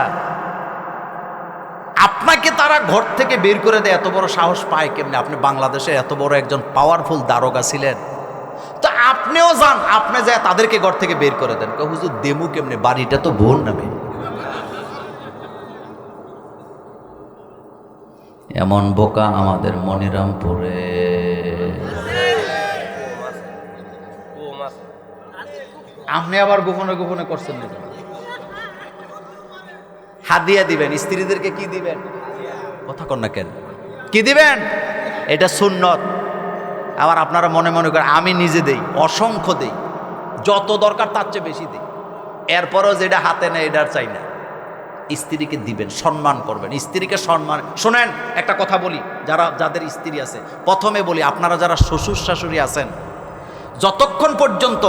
A: আপনাকে তারা ঘর থেকে বের করে দেয়, এত বড় সাহস পায় কেমনে? আপনি বাংলাদেশে এত বড় একজন পাওয়ারফুল দারোগা ছিলেন, তো আপনিও যান, আপনি যায় তাদেরকে ঘর থেকে বের করে দেন। হুজুর দেমু কেমনে, বাড়িটা তো বোন নামে। এমন বোকা আমাদের মনিরামপুরে। আপনি আবার গোপনে গোপনে করছেন না? হাদিয়া দিবেন স্ত্রীদেরকে, কি দিবেন? কথা কন না কেন? কি দিবেন? এটা সুন্নত। আবার আপনারা মনে মনে করেন আমি নিজে দেই, অসংখ্য দেই, যত দরকার তার চেয়ে বেশি দেই, এরপরও যেটা হাতে নেই এটার চাই না। স্ত্রীকে দিবেন, সম্মান করবেন, স্ত্রীকে সম্মান। শোনেন একটা কথা বলি, যাদের স্ত্রী আছে, প্রথমে বলি আপনারা যারা শ্বশুর শাশুড়ি আছেন, যতক্ষণ পর্যন্ত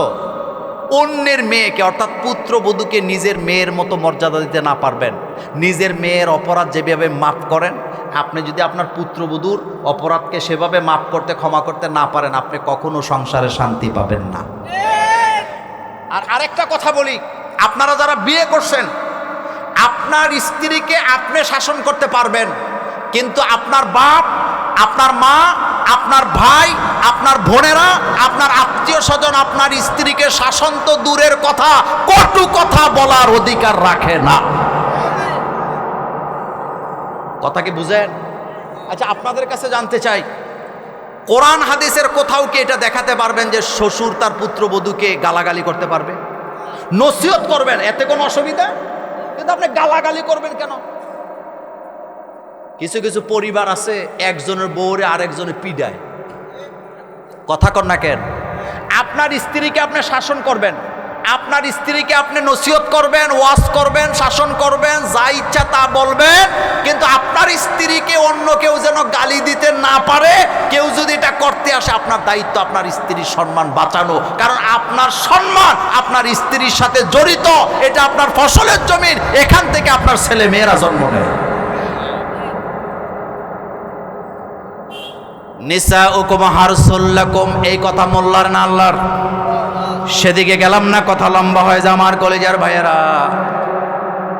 A: অন্যের মেয়েকে অর্থাৎ পুত্রবধূকে নিজের মেয়ের মতো মর্যাদা দিতে না পারবেন, নিজের মেয়ের অপরাধ যেভাবে মাফ করেন, আপনি যদি আপনার পুত্রবধূর অপরাধকে সেভাবে মাফ করতে, ক্ষমা করতে না পারেন, আপনি কখনো সংসারে শান্তি পাবেন না। আর আরেকটা কথা বলি, আপনারা যারা বিয়ে করছেন, আপনার স্ত্রীকে আপনি শাসন করতে পারবেন, কিন্তু আপনার বাপ, আপনার মা, আপনার ভাই, আপনার বোনেরা, আপনার আত্মীয় স্বজন আপনার স্ত্রীকে শাসন তো দূরের কথা, কটু কথা বলার অধিকার রাখে না। কথা কি বুঝেন? আচ্ছা, আপনাদের কাছে জানতে চাই, কোরআন হাদিসের কোথাও কি এটা দেখাতে পারবেন যে শ্বশুর তার পুত্রবধূকে গালাগালি করতে পারবে? নসিহত করবেন, এতে কোনো অসুবিধা, কিন্তু আপনি গালাগালি করবেন কেন? কিছু কিছু পরিবার আছে একজনের বউরে আরেকজনে পিডায়। কথা কর না কেন? আপনার স্ত্রীকে আপনি শাসন করবেন, আপনার স্ত্রীকে আপনি নসিহত করবেন, ওয়াজ করবেন, শাসন করবেন, যা ইচ্ছা তা বলবেন, কিন্তু আপনার স্ত্রীকে অন্য কেউ যেন গালি দিতে না পারে। কেউ যদি এটা করতে আসে, আপনার দায়িত্ব আপনার স্ত্রীর সম্মান বাঁচানো, কারণ আপনার সম্মান আপনার স্ত্রীর সাথে জড়িত। এটা আপনার ফসলের জমির, এখান থেকে আপনার ছেলে মেয়েরা জন্ম নেয়। নিসাউকুম হারসুল লাকুম, এই কথা মোল্লার না আল্লাহর? সেদিকে গেলাম না, কথা লম্বা হয়ে যায় আমার কলেজার ভাইয়েরা।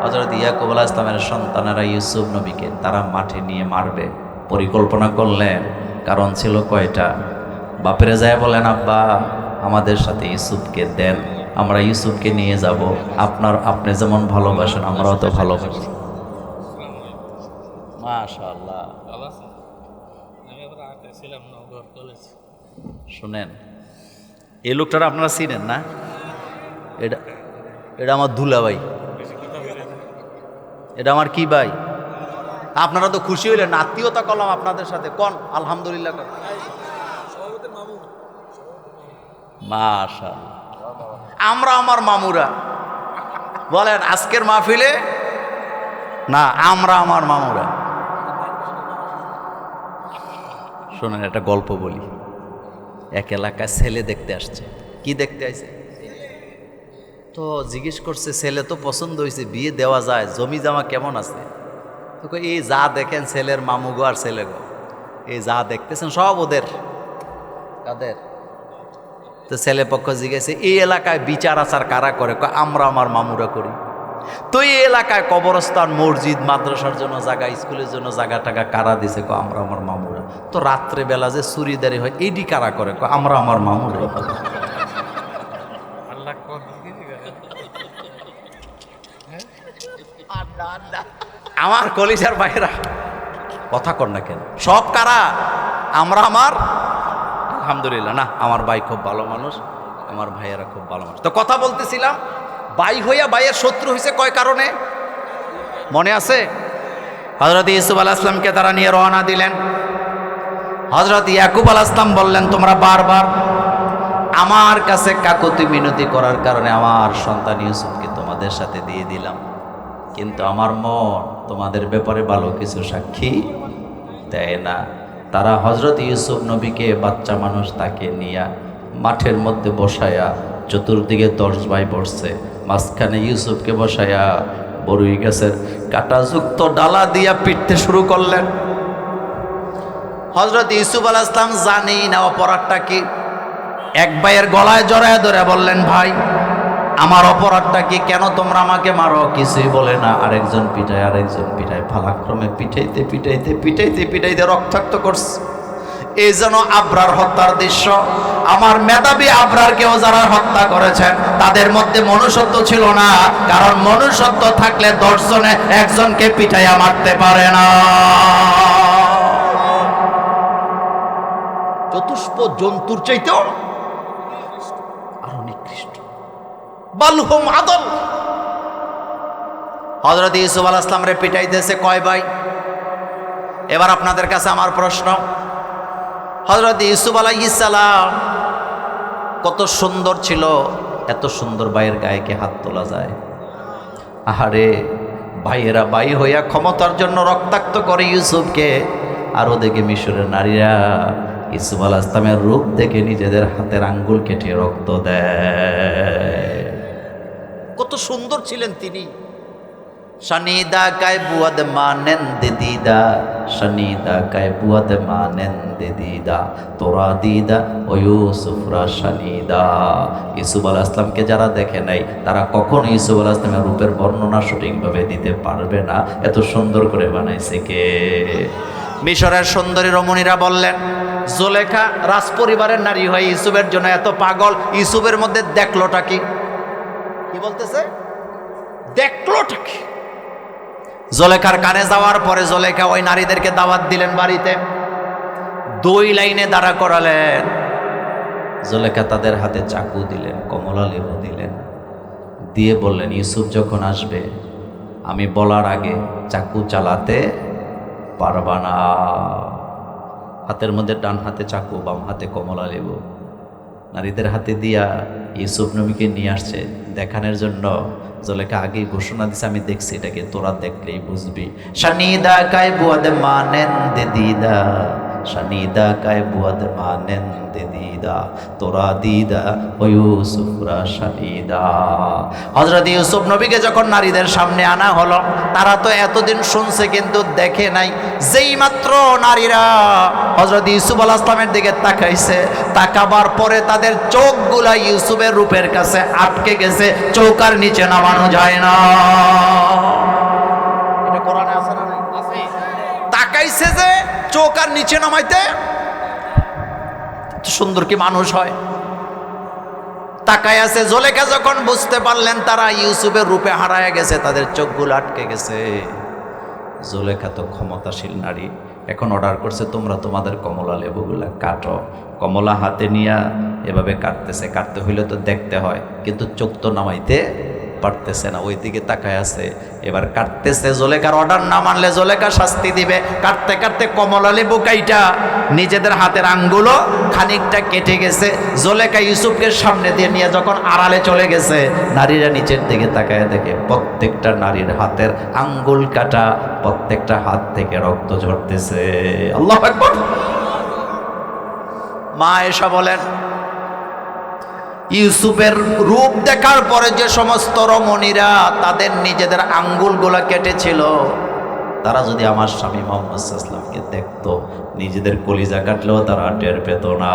A: হযরত ইয়াকুব আলাইহিস সালামের সন্তানেরা ইউসুফ নবীকে তারা মাঠে নিয়ে মারবে পরিকল্পনা করলেন। কারণ ছিল কয়টা? বাপেরে যায় বলেন, আব্বা আমাদের সাথে ইউসুফকে দেন, আমরা ইউসুফকে নিয়ে যাব, আপনি যেমন ভালোবাসেন আমরাও তো ভালোবাসি। মাশাআল্লাহ। শুনেন, এই লোকটারা আপনারা চিনেন না? এটা আমার দুলা ভাই, এটা আমার কি ভাই? আপনারা তো খুশি হইলেন, আত্মীয়তা করলাম আপনাদের সাথে, কোন আলহামদুলিল্লাহ। মাশাআল্লাহ, আমরা আমার মামুরা বলেন আজকের মাহফিলে না, আমরা আমার মামুরা। শোনেন একটা গল্প বলি। এক এলাকায় ছেলে দেখতে আসছে। কি দেখতে আসছে? তো জিজ্ঞেস করছে, ছেলে তো পছন্দ হয়েছে, বিয়ে দেওয়া যায়, জমি জমা কেমন আছে? তো কই, এই যা দেখেন ছেলের মামু গো আর ছেলে গো, এই যা দেখতেছেন সব ওদের। কাদের? তো ছেলে পক্ষ জিজ্ঞেস, এই এলাকায় বিচার আচার কারা করে? আমরা আমার মামুরা করি। তো এই এলাকায় কবরস্থান, মসজিদ, মাদ্রাসার জন্য জায়গা, স্কুলের জন্য জায়গা টাকা কারা দিছে? আমরা আমার মামুরা। তো রাত্রে বেলা যে চুরিদারি হয় এইটি কারা করে? আমরা আমার মামুরা। আমার কলিজার ভাইরা কথা কর না কেন? সব কারা? আমরা আমার। আলহামদুলিল্লাহ, না আমার ভাই খুব ভালো মানুষ, আমার ভাইয়েরা খুব ভালো মানুষ। তো কথা বলতেছিলাম, ভাই হইয়া ভাইয়ের শত্রু হয়েছে কয় কারণে মনে আছে? হযরত ইউসুফ আলাইহিস সালামকে তারা নিয়ে রওনা দিলেন। হযরত ইয়াকুব আলাইহিস সালাম বললেন, তোমরা বারবার আমার কাছে কাকুতি মিনতি করার কারণে আমার সন্তান ইউসুফকে তোমাদের সাথে দিয়ে দিলাম, কিন্তু আমার মন তোমাদের ব্যাপারে ভালো কিছু সাক্ষী দেয় না। তারা হযরত ইউসুফ নবীকে, বাচ্চা মানুষ, তাকে নিয়ে মাঠের মধ্যে বসায়া, চতুর্দিকে 10 ভাই বসছে, মাঝখানে ইউসুফকে বসায়া বরুই গাছের কাঁটাযুক্ত ডালা দিয়া পিটতে শুরু করলেন। হযরত ইউসুফ আলাইহিস সালাম জানি না অপরাধটা কি। এক ভাইয়ের গলায় জড়ায় ধরে বললেন, ভাই আমার অপরাধটা কি? কেন তোমরা আমাকে মারো? কিছুই বলে না। আরেকজন পিটায়, আরেকজন পিটায়, পালাক্রমে পিটাইতে পিটাইতে পিটাইতে পিটাইতে রক্তাক্ত করছে। এই যেন আবরার হত্যার দৃশ্য। আমার মেধাবী আবরারকেও যারা হত্যা করেছেন তাদের মধ্যে মনুষ্যত্ব ছিল না, কারণ মনুষ্যত্ব থাকলে 10 জনে একজনকে পিটাইয়া মারতে পারে না। চতুষ্প জন্তুর চাইতেও আরো নিকৃষ্ট। বালহুম আদল। হযরত ইউসুফ আলাইহিস সালাম রে পিটাইতেছে কয় ভাই? এবার আপনাদের কাছে আমার প্রশ্ন, হযরত ইউসুফ আলাইহিস সালাম কত সুন্দর ছিল, এত সুন্দর ভাইয়ের গায়ে কি হাত তোলা যায়? আহারে, ভাইয়েরা ভাই হইয়া ক্ষমতার জন্য রক্তাক্ত করে ইউসুফকে, আর ওদিকে মিশরের নারীরা ইউসুফ আলাইহিস সালামের রূপ দেখে নিজেদের হাতের আঙ্গুল কেটে রক্ত দেয়। কত সুন্দর ছিলেন তিনি। শানিদা কায় বুয়াদ মানেন দিদা, শানিদা কায় বুয়াদ মানেন দিদা, তোরা দিদা ও ইউসুফরা শানিদা। ইউসুফ আলাইহিস সালামকে যারা দেখে নাই তারা কখনো ইউসুফ আলাইহিস সালামের রূপের বর্ণনা সঠিকভাবে দিতে পারবে না। এত সুন্দর করে বানাইছে কে? মিশরের সুন্দরী রমণীরা বললেন, জুলেখা রাজপরিবারের নারী হয়ে ইউসুফের জন্য এত পাগল, ইউসুফের মধ্যে দেখলোটা কি? কি বলতেছে? দেখলোটা কি? জুলেখার কানে যাওয়ার পরে জুলেখা ওই নারীদেরকে দাওয়াত দিলেন বাড়িতে, 2 লাইনে দাঁড়া করালেন। জুলেখা তাদের হাতে চাকু দিলেন, কমলা লেবু দিলেন, দিয়ে বললেন, ইউসুফ যখন আসবে আমি বলার আগে চাকু চালাতে পারবা না। হাতের মধ্যে ডান হাতে চাকু, বাম হাতে কমলা লেবু নারীদের হাতে দিয়া ইউসুফ নবীকে নিয়ে আসছে দেখানোর জন্য। জুলেখা আগেই ঘোষণা দিছে, আমি দেখছি এটাকে, তোরা দেখলেই বুঝবি। শানিদা কায় বুয়াদ মানেন দিদা, শানিদা কায় বুয়াদ মানেন দিদা, তোরা দিদা ও ইউসুফরা শানিদা। হযরত ইউসুফ নবীকে যখন নারীদের সামনে আনা হলো, তারা তো এতদিন শুনছে কিন্তু দেখে নাই। যেই মাত্র নারীরা হযরত ইউসুফ আলাইহিস সালামের দিকে তাকাইছে, তাকাবার পরে তাদের চোখগুলা ইউসুফের রূপের কাছে আটকে গেছে, চৌকার নিচে নামানো যায় না। এটা কোরআনে আছে না? আছে। তাকাইছে যে চৌকার নিচে নামাইতে সুন্দর কি মানুষ হয়? তাকায় আছে। জুলেখা যখন বুঝতে পারলেন তারা ইউসুফের রূপে হারায় গেছে, তাদের চোখগুলো আটকে গেছে। জুলেখা তো ক্ষমতাশীল নারী, এখন অর্ডার করছে, তোমরা তোমাদের কমলা লেবুগুলা কাটো। কমলা হাতে নিয়ে এভাবে কাটতেছে, কাটতে হইলে তো দেখতে হয়, কিন্তু চোখ তো নামাইতে পারতেছে না, ওই দিকে তাকায় আছে। এবার কাটতেছে, জুলেখার অর্ডার না মানলে জুলেখা শাস্তি দিবে। কাটতে কাটতে কমলা লেবু কাইটা নিজেদের হাতের আঙ্গুলও খানিকটা কেটে গেছে। জুলেখা ইউসুফকে সামনে দিয়ে নিয়ে যখন আড়ালে চলে গেছে, নারীরা নিচের দিকে তাকায় দেখে প্রত্যেকটা নারীর হাতের আঙ্গুল কাটা, প্রত্যেকটা হাত থেকে রক্ত ঝরতেছে। আল্লাহু আকবার। মা আয়েশা বলেন, ইউসুফের রূপ দেখার পরে যে সমস্ত রমণীরা তাদের নিজেদের আঙ্গুলগুলা কেটেছিল, তারা যদি আমার স্বামী মুহাম্মদ সাল্লাল্লাহু আলাইহি ওয়াসাল্লামকে দেখতো, নিজেদের কলিজা কাটলেও তারা টের পেত না।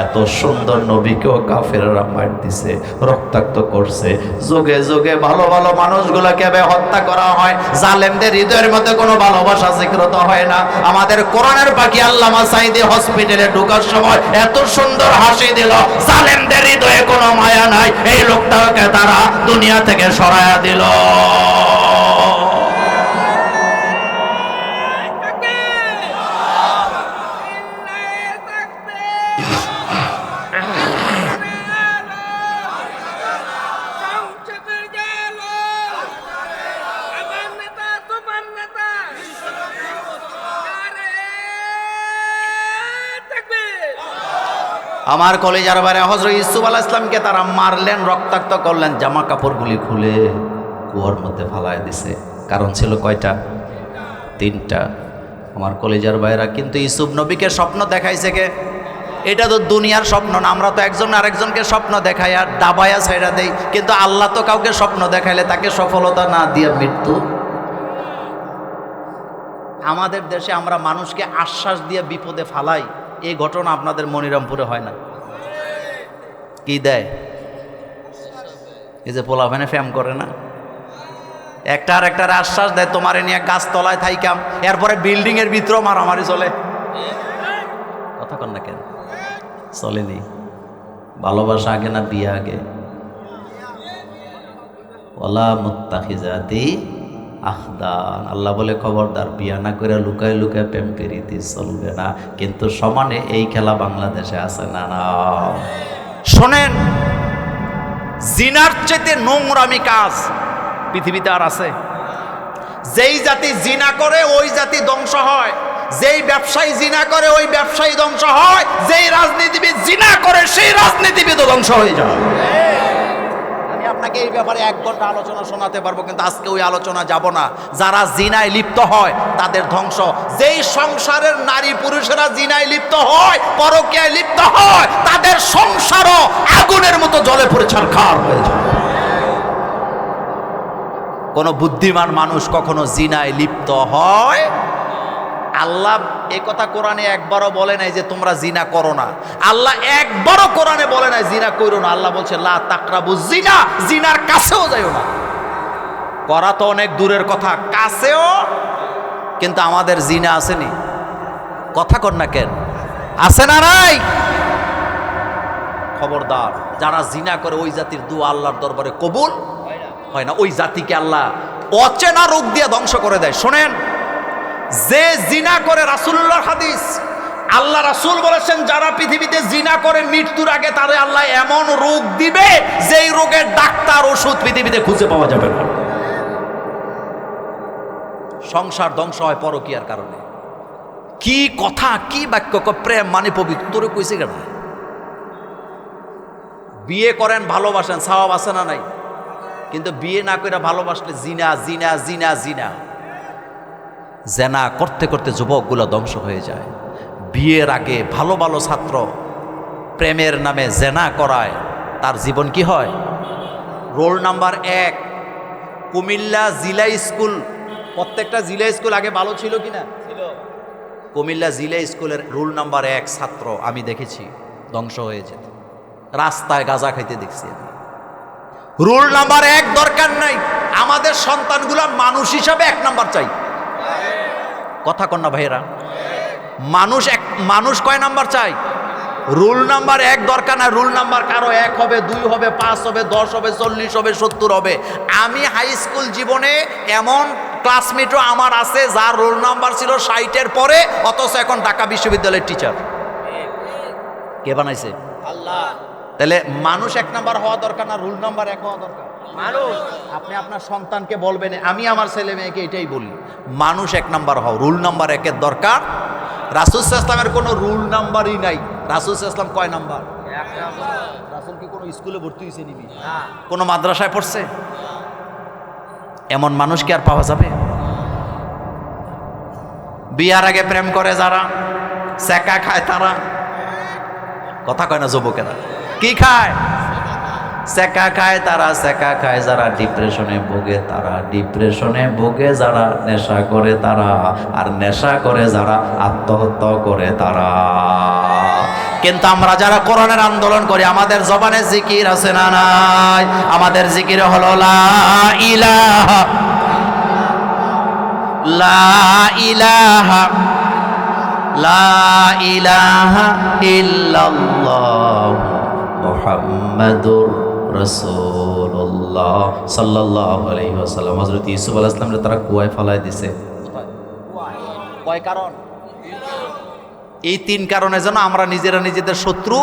A: এত সুন্দর নবীকেও কাফেররা মার দিছে, রক্তাক্ত করছে। যুগে যুগে ভালো ভালো মানুষগুলোকে হত্যা করা হয়, জালেমদের হৃদয়ের মধ্যে কোনো ভালোবাসা জাগ্রত হয় না। আমাদের কোরআনের পাখি আল্লামা সাঈদী হসপিটালে ঢোকার সময় এত সুন্দর হাসি দিল, জালেমদের হৃদয়ে কোনো মায়া নাই, এই লোকটাকে তারা দুনিয়া থেকে সরায়া দিল। আমার কলেজার বাইরে হযরত ইউসুফ আলাইহিস সালামকে তারা মারলেন, রক্তাক্ত করলেন, জামা কাপড়গুলি খুলে কুয়ার মধ্যে ফালায় দিছে। কারণ ছিল কয়টা? 3টা। আমার কলেজার বাইরা, কিন্তু ইউসুফ নবীকে স্বপ্ন দেখাইছে কে? এটা তো দুনিয়ার স্বপ্ন না। আমরা তো একজন আরেকজনকে স্বপ্ন দেখাই আর দাবায়া ছাইড়া দেই, কিন্তু আল্লাহ তো কাউকে স্বপ্ন দেখাইলে তাকে সফলতা না দিয়ে মৃত্যু। আমাদের দেশে আমরা মানুষকে আশ্বাস দিয়ে বিপদে ফালাই, এই ঘটনা আপনাদের মনিরামপুরে হয় না? কি দেয়? এই যে পোলাভেনে ফ্যাম করে না, একটা আর একটার আশ্বাস দেয়, তোমারে নিয়ে গাছতলায় থাইকাম, এরপরে বিল্ডিং এর ভিতরেও মারামারি চলে। কথা কন না কেন? চলেনি। ভালোবাসা আগে না বিয়ে আগে? ওয়ালা মুত্তাখিজাতি আখদান, আল্লাহ বলে খবরদার, বিয়া না করে লুকায় লুকায় প্রেম প্রীতি চলবে না। কিন্তু সমানে এই খেলা বাংলাদেশে আছে না? না। শোনেন, জিনার চেয়ে নোংরামি কাজ পৃথিবীতে আর আছে? যেই জাতি জিনা করে ওই জাতি ধ্বংস হয়, যেই ব্যবসায়ী জিনা করে ওই ব্যবসায়ী ধ্বংস হয়, যেই রাজনীতিবিদ জিনা করে সেই রাজনীতিবিদ ধ্বংস হয়ে যায়। আমি আপনাকে এই ব্যাপারে 1 ঘন্টা আলোচনা শোনাতে পারবো, কিন্তু আজকে ওই আলোচনা যাব না। যারা জিনায় লিপ্ত হয় তাদের ধ্বংস। যেই সংসারের নারী পুরুষেরা জিনায় লিপ্ত হয়, পরকীয়ায় লিপ্ত হয়, তাদের সংসারও আগুনের মতো জ্বলে পুড়ে ছারখার হয়ে যায়। কোন বুদ্ধিমান মানুষ কখনো জিনায় লিপ্ত হয়? আল্লাহ এই কথা কোরআনে একবারও বলে নাই যে তোমরা জিনা করো না। আল্লাহ একবারও কোরআনে বলে নাই জিনা করো না। আল্লাহ বলছে লা তাকরাবুজ জিনা, জিনার কাছেও যাইও না। করা তো অনেক দূরের কথা, কাছেও। কিন্তু আমাদের জিনা আসেনি? কথা কর না কেন? আছে না নাই? খবরদার, যারা জিনা করে ওই জাতির দোয়া আল্লাহর দরবারে কবুল হয় না। ওই জাতিকে আল্লাহ অচেনা রোগ দিয়ে ধ্বংস করে দেয়। শোনেন, যে জিনা করে, রাসূলুল্লাহর হাদিস, আল্লাহ রাসূল বলেছেন যারা পৃথিবীতে জিনা করে মৃত্যুর আগে তাদের আল্লাহ এমন রোগ দিবে যেই রোগের ডাক্তার ওষুধ পৃথিবীতে খুঁজে পাওয়া যাবে না। সংসার ধ্বংস হয় পরকীয়ার কারণে। কি কথা, কি বাক্য! প্রেম মানে পবিত্র কইছে কেন? বিয়ে করেন, ভালোবাসেন, সওয়াব আছে না নাই? কিন্তু বিয়ে না করে ভালোবাসলে জিনা জিনা জিনা জিনা। জেনা করতে করতে যুবকগুলো ধ্বংস হয়ে যায়। বিয়ের আগে ভালো ভালো ছাত্র প্রেমের নামে জেনা করায়, তার জীবন কি হয়? রোল নাম্বার 1 কুমিল্লা জিলা স্কুল। প্রত্যেকটা জিলা স্কুল আগে ভালো ছিল কিনা? ছিল। কুমিল্লা জিলা স্কুলের রোল নাম্বার 1 ছাত্র আমি দেখেছি ধ্বংস হয়ে যেত, রাস্তায় গাঁজা খাইতে দেখছি আমি। রোল নাম্বার 1 দরকার নাই, আমাদের সন্তানগুলা মানুষ হিসাবে 1 নাম্বার চাই। কথা কন্যা ভাইয়েরা, মানুষ কয় নাম্বার চাই? রুল নাম্বার 1 দরকার না। রুল নাম্বার কারো 1 হবে, 2 হবে, 5 হবে, 10 হবে, 40 হবে, 70 হবে। আমি হাই স্কুল জীবনে এমন ক্লাসমেটও আমার আছে যার রোল নাম্বার ছিল 60-এর পরে, অথচ এখন ঢাকা বিশ্ববিদ্যালয়ের টিচার। কে বানাইছে? আল্লাহ। তাহলে মানুষ 1 নাম্বার হওয়া দরকার না রুল নাম্বার 1 হওয়া দরকার? মানুষ। আপনি আপনার সন্তানকে বলবেন, আমি আমার ছেলে মেয়েকে এটাই বলি, মানুষ 1 নাম্বার হও, রুল নাম্বার 1-এর দরকার। রাসূল সাল্লাল্লাহু আলাইহি ওয়াসাল্লামের কোনো রুল নাম্বারই নাই। রাসূল সাল্লাল্লাহু আলাইহি ওয়াসাল্লাম কয় নাম্বার? 1 নাম্বার। রাসূল কি কোনো স্কুলে ভর্তি হয়েছে নিবি? না। কোনো মাদ্রাসায় পড়ছে? এমন মানুষ কি আর পাওয়া যাবে? বিয়ার আগে প্রেম করে যারা, সেকা খায় তারা, কথা কয় না যুবকেরা? কি খায়? সেকা খায় তারা, সেকা খায় যারা ডিপ্রেশনে ভোগে তারা, ডিপ্রেশনে ভোগে যারা নেশা করে তারা, আর নেশা করে যারা আত্মহত্যা করে তারা। কিন্তু আমরা যারা কোরআনের আন্দোলন করি, আমাদের জবানে জিকির আছে না নাই? আমাদের জিকির হলো লা ইলাহা, লা ইলাহা, লা ইলাহা ইল্লাল্লাহ মুহাম্মাদুর রাসূলুল্লাহ সাল্লাল্লাহু আলাইহি ওয়াসাল্লাম। হযরত ইউসুফ আলাইহিস সালামকে তারা কুয়ায় ফেলায় দিছে। কয় কারণ? এই 3 কারণে যেন আমরা নিজেরা নিজেদের শত্রু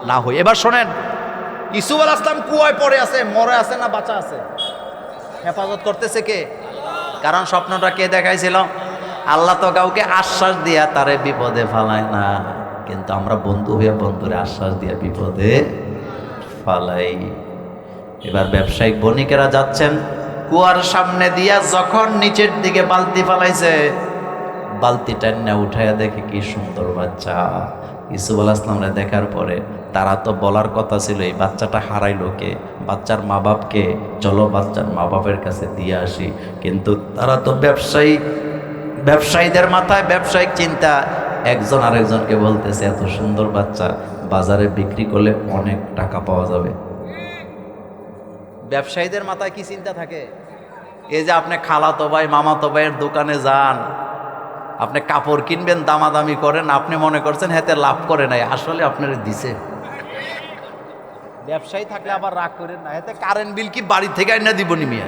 A: না হই। এবার শোনেন, ইউসুফ আলাইহিস সালাম কুয়ায় পড়ে আছে, মরে আছে না বাঁচা আছে? হেফাজত করতেছে কে? কারণ স্বপ্নটা কে দেখাইছিল? আল্লাহ তো কাউকে আশ্বাস দিয়া তারে বিপদে ফালায় না, কিন্তু আমরা বন্ধু হইয়া বন্ধুরে আশ্বাস দিয়া বিপদে ফালাই। এবার ব্যবসায়িক বণিকেরা যাচ্ছেন কুয়ার সামনে দিয়া, যখন নিচের দিকে বালতি ফালাইছে, বালতি টান্না উঠাইয়া দেখে কি সুন্দর বাচ্চা। ইউসুফ আলাইহিস সালামরে দেখার পরে তারা তো বলার কথা ছিল এই বাচ্চাটা হারাইলো কে, বাচ্চার মা বাপকে, চলো বাচ্চার মা বাপের কাছে দিয়ে আসি। কিন্তু তারা তো ব্যবসায়ীদের মাথায় ব্যবসায়িক চিন্তা, একজন আরেকজনকে বলতেছে এত সুন্দর বাচ্চা বাজারে বিক্রি করলে অনেক টাকা পাওয়া যাবে। ব্যবসায়ীদের মাথায় কি চিন্তা থাকে? এই যে আপনি খালাতো ভাই মামাতো ভাইয়ের দোকানে যান, আপনি কাপড় কিনবেন, দামাদামি করেন, আপনি মনে করছেন হাতে লাভ করে নাই, আসলে আপনার দিছে। ব্যবসায়ী থাকলে আবার রাগ করেন না, হাতে কারেন্ট বিল কি বাড়ি থেকে আইনা দিব নিমিয়া?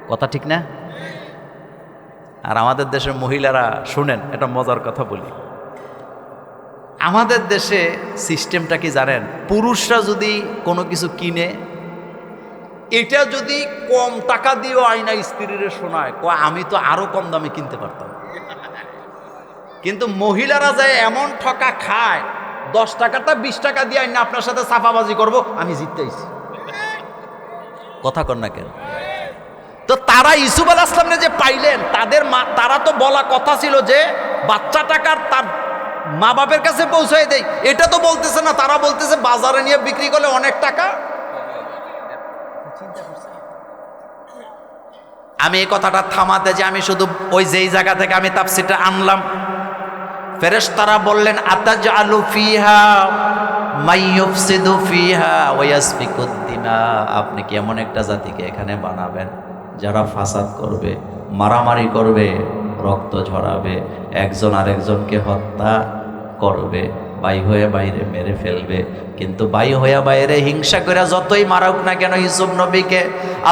A: কথা ঠিক না? আর আমাদের দেশের মহিলারা শুনেন, এটা মজার কথা বলি, আমাদের দেশে সিস্টেমটা কি জানেন? পুরুষরা যদি কোনো কিছু কিনে, এটা যদি কম টাকা দিয়েও আয়না স্ত্রীর শোনায়, আমি তো আরো কম দামে কিনতে পারতাম। কিন্তু মহিলারা যায় এমন ঠকা খায়, 10 টাকাটা 20 টাকা দিয়ে আইনা আপনার সাথে সাফাবাজি করব, আমি জিততেইছি। কথা কর না কেন? তো তারা ইউসুফ আলাইহিস সালামকে যে পাইলেন, তারা তো বলা কথা ছিল যে বাচ্চা টাকার তার মা বাপের কাছে পৌঁছায় দেয়, এটা তো বলতেছে না। তারা বলতেছে বাজারে নিয়ে বিক্রি করলে অনেক টাকা। আমি এই কথাটা থামাতে যে আমি শুধু ওই যেই জায়গা থেকে আমি তাফসীরটা আনলাম, ফেরেশতারা বললেন আতাজআলু ফিহা মাইয়ুফসিদু ফিহা ওয়া ইয়াসফিকুদ দিমা, আপনি কি এমন একটা জাতিকে এখানে বানাবেন যারা ফাসাদ করবে, মারামারি করবে, রক্ত ঝরাবে, একজন আরেকজনকে হত্যা করবে, বাই হয়ে বাইরে মেরে ফেলবে। কিন্তু বাই হয়ে বাইরে হিংসা করে যতই মারুক না কেন ইউসুফ নবীকে,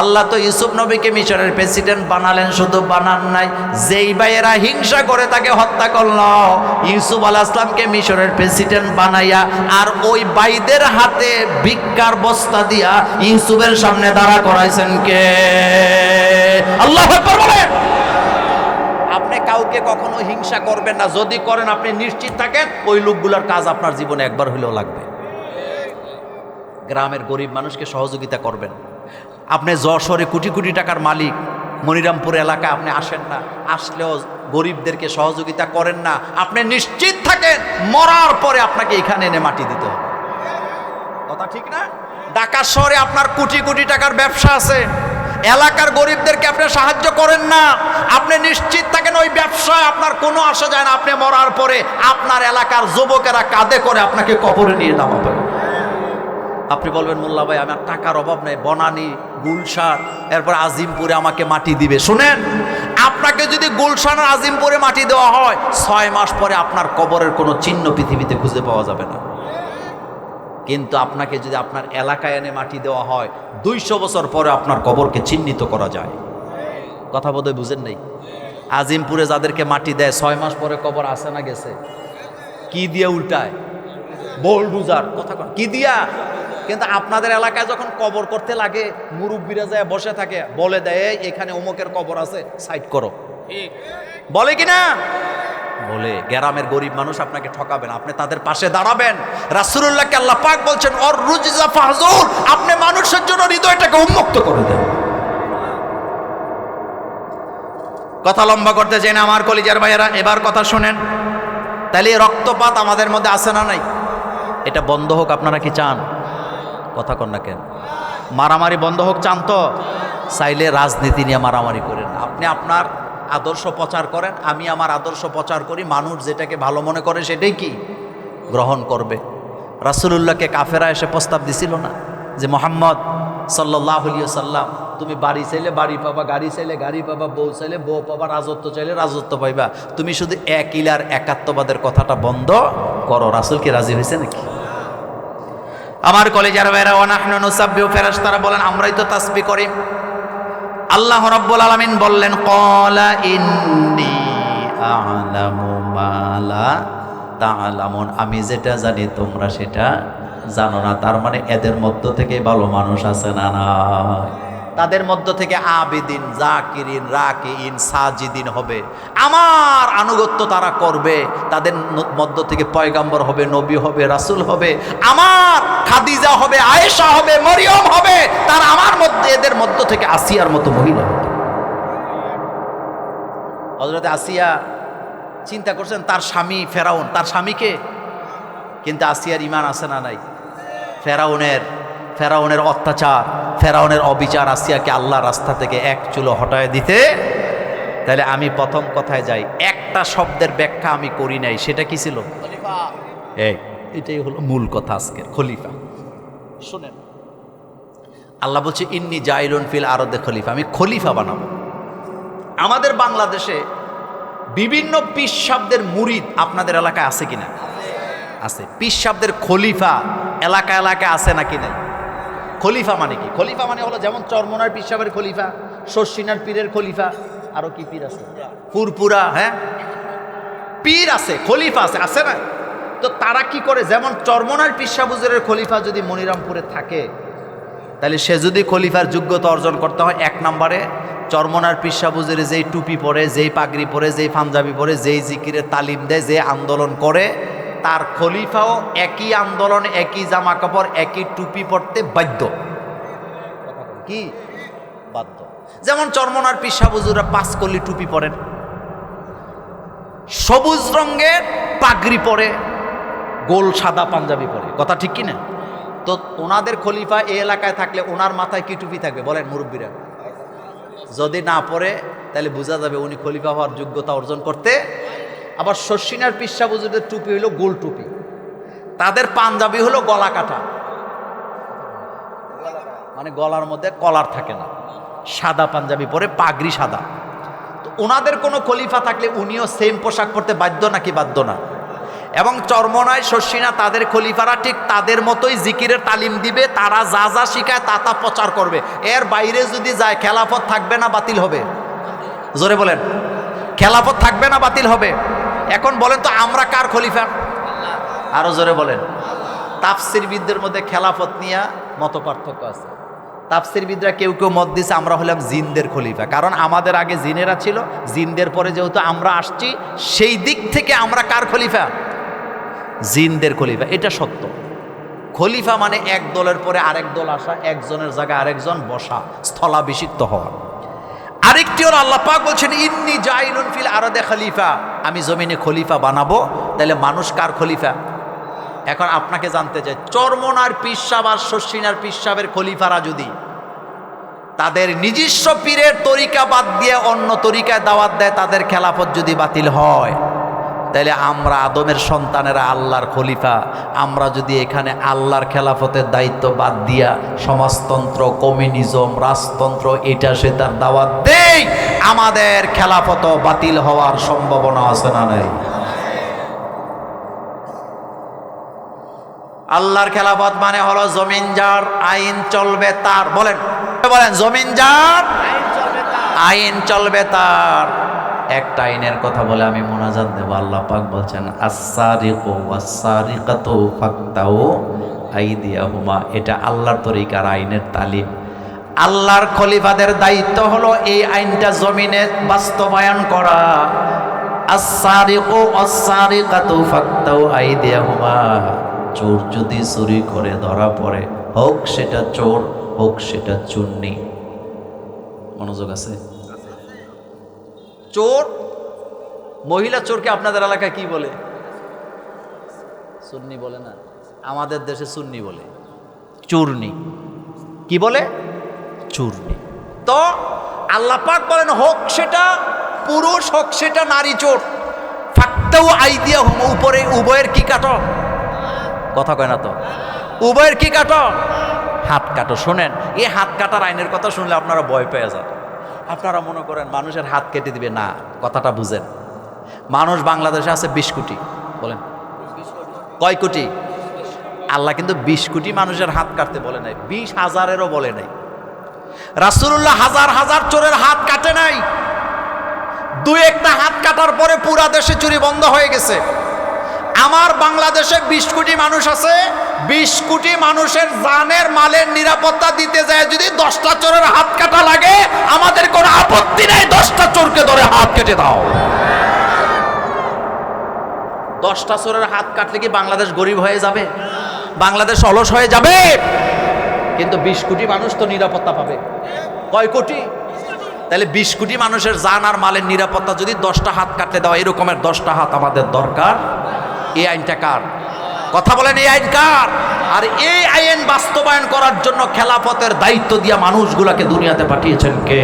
A: আল্লাহ তো ইউসুফ নবীকে মিশরের প্রেসিডেন্ট বানালেন, শুধু বানান নাই, যেই ভাইয়েরা হিংসা করে তাকে হত্যা করল, ইউসুফ আলাইহিস সালামকে মিশরের প্রেসিডেন্ট বানাইয়া আর ওই ভাইদের হাতে ভিক্ষার বস্তা দিয়া ইউসুফের সামনে দাঁড়া করাইছেন কে? আল্লাহু আকবার বলেন। আপনি কাউকে কখনো হিংসা করবেন না, যদি করেন আপনি নিশ্চিত থাকেন ওই লোকগুলোর কাজ আপনার জীবনে একবার হইলেও লাগবে। গ্রামের গরিব মানুষকে সহযোগিতা করবেন। আপনি যশোরে কোটি কোটি টাকার মালিক, মনিরামপুর এলাকা আপনি আসেন না, আসলেও গরিবদেরকে সহযোগিতা করেন না, আপনি নিশ্চিত থাকেন মরার পরে আপনাকে এখানে এনে মাটি দিতে হবে। কথা ঠিক না? ঢাকা শহরে আপনার কোটি কোটি টাকার ব্যবসা আছে, এলাকার গরিবদেরকে আপনি সাহায্য করেন না, আপনি নিশ্চিত থাকেন ওই ব্যবসায় আপনার কোনো আসা যায় না। আপনি মরার পরে আপনার এলাকার যুবকেরা কাঁধে করে আপনাকে কবরে নিয়ে নামাবে। আপনি বলবেন মোল্লা ভাই আমার টাকার অভাব নেই, বনানী, গুলশান, এরপর আজিমপুরে আমাকে মাটি দিবে। শুনেন, আপনাকে যদি গুলশান আর আজিমপুরে মাটি দেওয়া হয়, 6 মাস পরে আপনার কবরের কোনো চিহ্ন পৃথিবীতে খুঁজে পাওয়া যাবে না। কিন্তু আপনাকে যদি আপনার এলাকায় এনে মাটি দেওয়া হয়, 200 বছর পরে আপনার কবরকে চিহ্নিত করা যায়। কথা বোধহয় বুঝেন নাই? আজিমপুরে যাদেরকে মাটি দেয় 6 মাস পরে কবর আসে না গেছে, কি দিয়ে উল্টায়? বোলডুজার। কথা কি দিয়া? কিন্তু আপনাদের এলাকায় যখন কবর করতে লাগে, মুরব্বীরা যায় বসে থাকে, বলে দেয় এখানে অমুকের কবর আছে, সাইড করো। বলে কিনা? বলে। গ্রামের গরিব মানুষ আপনাকে ঠকাবেন, আপনি তাদের পাশে দাঁড়াবেন। রাসূলুল্লাহকে আল্লাহ পাক বলছেন অর রুজজা ফাহজুর, আপনি মানুষের জন্য হৃদয়টাকে উন্মুক্ত করে দেন। কথা লম্বা করতে চাই না আমার কলিজার ভাইয়েরা, এবার কথা শুনেন। তাহলে এই রক্তপাত আমাদের মধ্যে আছে না নাই? এটা বন্ধ হোক, আপনারা কি চান? কথা কন না কেন? মারামারি বন্ধ হোক চান তো? চাইলে রাজনীতি নিয়ে মারামারি করেন। আপনি আপনার আদর্শ প্রচার করেন, আমি আমার আদর্শ প্রচার করি। মানুষ যেটাকে ভালো মনে করে সেটাই কি গ্রহণ করবে। রাসূলুল্লাহকে কাফেরা এসে প্রস্তাব দিছিল না যে মুহাম্মদ সাল্লাল্লাহু আলাইহি ওয়াসাল্লাম, তুমি বাড়ি চাইলে বাড়ি পাবা, গাড়ি চাইলে গাড়ি পাবা, বউ চাইলে বউ পাবা, রাজত্ব চাইলে রাজত্ব পাইবা, তুমি শুধু এক ইলার একাত্মবাদের কথাটা বন্ধ করো। রাসূল কি রাজি হয়েছে নাকি? আমার কলেজের ভাইরা, ওয়া নাহনু নুসাব্বিহু, ফেরেশতারা বলেন আমরাই তো তাসবিহ করি। আল্লাহ রাব্বুল আলামিন বললেন ক্বালা ইন্নী আ'লামু মা লা তা'লামুন, আমি যেটা জানি তোমরা সেটা জানো না। তার মানে এদের মধ্য থেকে ভালো মানুষ আছে না না? তাদের মধ্য থেকে আবিদিন, জাকিরিন, রাকিইন, সাজিদিন হবে, আমার আনুগত্য তারা করবে। তাদের মধ্য থেকে পয়গাম্বর হবে, নবী হবে, রাসূল হবে, আমার খাদিজা হবে, আয়েশা হবে, মরিয়ম হবে। তারা আমার মধ্যে, এদের মধ্য থেকে আসিয়ার মতো মহিলা হবে। হযরত আসিয়া চিন্তা করছেন, তার স্বামী ফেরাউন, তার স্বামীকে, কিন্তু আসিয়ার ঈমান আছে না নাই? ফেরাউনের অত্যাচার, ফেরাউনের অবিচার আসিয়াকে আল্লাহ রাস্তা থেকে এক চুলো হটায় দিতে। তাহলে আমি প্রথম কথায় যাই, একটা শব্দের ব্যাখ্যা আমি করি নাই, সেটা কি ছিল?
B: খলিফা।
A: এটাই হলো মূল কথা আজকের, খলিফা। শুনেন, আল্লাহ বলছে ইন্নী জাইলুন ফিল আরদে খলিফা, আমি খলিফা বানাবো। আমাদের বাংলাদেশে বিভিন্ন পীর সাহেবদের মুরিদ আপনাদের এলাকায় আছে কিনা? আছে। পীর সাহেবদের খলিফা এলাকা এলাকায় আছে নাকি নাই? খলিফা মানে কি? খলিফা মানে হলো যেমন চরমনার পীর সাহেবের খলিফা, শর্ষিনার পীরের খলিফা, আরো কি পীর আছে? ফুরপুরা, হ্যাঁ পীর আছে, খলিফা আছে, আছে না? তো তারা কি করে? যেমন চরমনার পীর সাহেব হুজুরের খলিফা যদি মনিরামপুরে থাকে, তাহলে সে যদি খলিফার যোগ্যতা অর্জন করতে হয়, এক নম্বরে চরমনার পীর সাহেব হুজুরে যেই টুপি পরে, যেই পাগড়ি পরে, যেই পাঞ্জাবি পরে, যেই জিকিরের তালিম দেয়, যে আন্দোলন করে, তার খলিফাও একই আন্দোলন, একই জামা কাপড়, একই টুপি পরতে বাধ্য। কি বাধ্য? যেমন চরমনার পীর সাহেব হুজুররা 5 কলি টুপি পরেন, সবুজ রঙের পাগড়ি পরে, গোল সাদা পাঞ্জাবি পরে, কথা ঠিক কি না? তো ওনাদের খলিফা এই এলাকায় থাকলে ওনার মাথায় কি টুপি থাকবে বলেন মুরব্বীরা? যদি না পড়ে তাহলে বোঝা যাবে উনি খলিফা হওয়ার যোগ্যতা অর্জন করতে। আবার শর্ষিনার পীর সাহেব হুজুরদের টুপি হলো গোল টুপি, তাদের পাঞ্জাবি হলো গলা কাটা, মানে গলার মধ্যে কলার থাকে না, সাদা পাঞ্জাবি পরে, পাগড়ি সাদা। তো ওনাদের কোনো খলিফা থাকলে উনিও সেম পোশাক পরতে বাধ্য নাকি বাধ্য না? এবং চরমনায় শর্ষিনা তাদের খলিফারা ঠিক তাদের মতোই জিকিরের তালিম দিবে, তারা যা যা শিখায় তা তা প্রচার করবে। এর বাইরে যদি যায় খেলাফত থাকবে না বাতিল হবে? জোরে বলেন, খেলাফত থাকবে না বাতিল হবে? এখন বলেন তো আমরা কার খলিফা? আরো জোরে বলেন। তাফসিরবিদদের মধ্যে খেলাফত নিয়ে মত পার্থক্য আছে। তাফসিরবিদরা কেউ কেউ মত দিছে আমরা হলাম জিনদের খলিফা, কারণ আমাদের আগে জিনেরা ছিল, জিনদের পরে যেহেতু আমরা আসছি, সেই দিক থেকে আমরা কার খলিফা? জিনদের খলিফা। এটা সত্য। খলিফা মানে এক দলের পরে আরেক দল আসা, একজনের জায়গায় আরেকজন বসা, স্থলাভিষিক্ত হওয়া। আরেকটি হলো আল্লাহ পাক বলছেন ইন্নী জাইলুন ফিল আরদে খলিফা, আমি জমিনে খলিফা বানাবো। তাহলে মানুষ কার খলিফা? এখন আপনাকে জানতে চাই, চরমনার পীর সাহেব আর শর্ষিনার পীর সাহেবের খলিফারা যদি তাদের নিজস্ব পীরের তরিকা বাদ দিয়ে অন্য তরিকায় দাওয়াত দেয়, তাদের খেলাফত যদি বাতিল হয়, তাহলে আমরা আদমের সন্তানেরা আল্লাহর খলিফা, আমরা যদি এখানে আল্লাহর খেলাফতের দায়িত্ব বাদ দিয়া সমাজতন্ত্র, কমিউনিজম, রাজতন্ত্র, এটা সেটার দাওয়াত দেই, আমাদের খেলাফত বাতিল হওয়ার সম্ভাবনা আছে না নাই? আল্লাহর খেলাফত মানে হলো জমিন যার, আইন চলবে তার। বলেন বলেন, জমিন যার, আইন চলবে তার। একটা আইনের কথা বলে আমি মোনাজাত দেব। আল্লাহ পাক বলছেন আস-সারিকু ওয়াস-সারিকাতু ফাকতাউ আইদিয়াহুমা, এটা আল্লাহর তরিকার আইনের তালিম। আল্লাহর খলিফাদের দায়িত্ব হলো এই আইনটা জমিনে বাস্তবায়ন করা। আস-সারিকু ওয়াস-সারিকাতু ফাকতাউ আইদিয়াহুমা, চোর যদি চুরি করে ধরা পড়ে, হোক সেটা চোর, হোক সেটা চুন্নি। মনোযোগ আছে? চোর, মহিলা চোরকে আপনাদের এলাকায় কি বলে? সুন্নি বলে না, আমাদের দেশে সুন্নি বলে চূর্ণি। কি বলে? চূর্ণি। তো আল্লাহ পাক বলেন হোক সেটা পুরুষ হোক সেটা নারী চোর, ফাক্তাও আইদিয়া হুম, উপরে উভয়ের কি কাটো? কথা কয় না তো, উভয়ের কি কাটো? হাত কাটো। শোনেন, এই হাত কাটার আইনের কথা শুনলে আপনারা ভয় পেয়ে যান। আপনারা মনে করেন মানুষের হাত কেটে দিবে না, কথাটা বুঝেন। মানুষ বাংলাদেশে আছে 20 কোটি, বলেন কয় কোটি? আল্লাহ কিন্তু 20 কোটি মানুষের হাত কাটতে বলে নাই, 20,000-এরও বলে নাই। রাসূলুল্লাহ হাজার হাজার চোরের হাত কাটে নাই। দুই একটা হাত কাটার পরে পুরা দেশে চুরি বন্ধ হয়ে গেছে। আমার বাংলাদেশে 20 কোটি মানুষ আছে, 20 কোটি মানুষের জানের মালের নিরাপত্তা দিতে যায় যদি 10টা চোরের হাত কাটা লাগে, আমাদের কোনো আপত্তি নেই, 10টা চোরকে ধরে হাত কেটে দাও। 10টা চোরের হাত কাটলে কি বাংলাদেশ গরিব হয়ে যাবে? বাংলাদেশ অলস হয়ে যাবে? কিন্তু 20 কোটি মানুষ তো নিরাপত্তা পাবে। কয় কোটি? তাহলে 20 কোটি মানুষের জান আর মালের নিরাপত্তা যদি 10টা হাত কাটতে দেওয়া, এরকমের 10টা হাত আমাদের দরকার। এই আইনটা কার? কথা বলেন, এই আইন কার? আর এই আইন বাস্তবায়ন করার জন্য খেলাফতের দায়িত্ব দিয়া মানুষগুলাকে দুনিয়াতে পাঠিয়েছেন কে?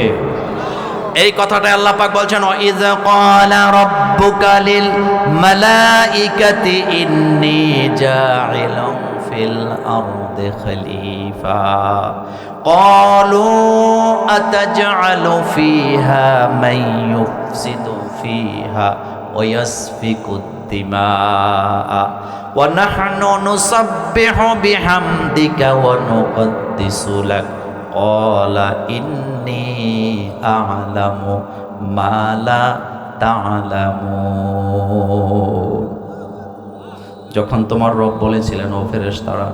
A: এই কথাটা আল্লাহ পাক বলছেন, ইয ক্বালা রাব্বুকা লিল মালাইকাতি ইন্নী জাইলুন ফিল আরদি খলিফা ক্বালু আতাজআলু ফিহা মান ইউফসিদু ফিহা ওয়া ইয়াসফিকুদ দিমাআ ওয়া নাহনু নুসাব্বিহু বিহামদিকা ওয়া নুকদ্দিসু লাক ক্বালা ইন্নী আ'লামু মা লা তা'লামুন। যখন তোমার রব বলেছিলেন, ও ফেরেশতারা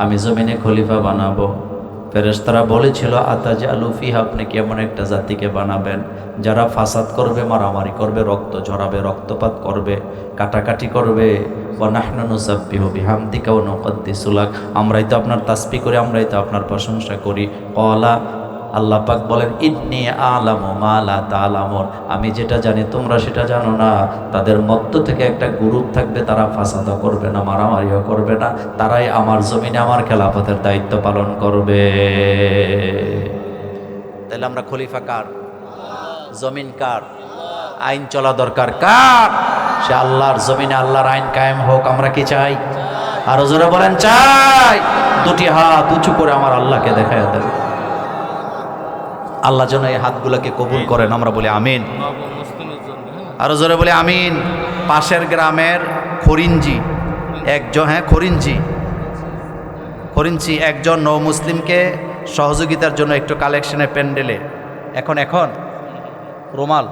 A: আমি জমিনে খলিফা বানাবো, ফেরেশতারা বলেছিল আতাজআলু ফিহা, আপনি কি এমন একটা জাতিকে বানাবেন যারা ফাসাদ করবে, মারামারি করবে, রক্ত ঝরাবে, রক্তপাত করবে, কাটাকাটি করবে। ওয়া নাহনু নুসাব্বিহু বিহামদিকা ওয়া নুকদ্দিসু লাক, আমরাই তো আপনার তাসবিহ করি, আমরাই তো আপনার প্রশংসা করি। ক্বালা, আল্লাহ পাক বলেন ইন্নী আ'লামু মা লা তা'লামুন, আমি যেটা জানি তোমরা সেটা জানো না। তাদের মধ্য থেকে একটা গ্রুপ থাকবে, তারা ফাসাদও করবে না, মারামারিও করবে না, তারাই আমার জমিনে আমার খেলাফতের দায়িত্ব পালন করবে। তাহলে আমরা খলিফা কার? জমিন কার? আইন চলা দরকার কার? সে আল্লাহর জমিনে আল্লাহর আইন কায়েম হোক। আমরা কি চাই? আরো জোরে বলেন চাই। দুটি হাত উঁচু করে আমার আল্লাহকে দেখায় দেন। আল্লাহ যেন এই হাতগুলোকে কবুল করেন, আমরা বলি আমিন। আরো জোরে বলি আমিন। পাশের গ্রামের খরিঞ্জি একজন, খরিঞ্জি একজন নৌ মুসলিমকে সহযোগিতার জন্য একটু কালেকশনের প্যান্ডেলে এখন রুমাল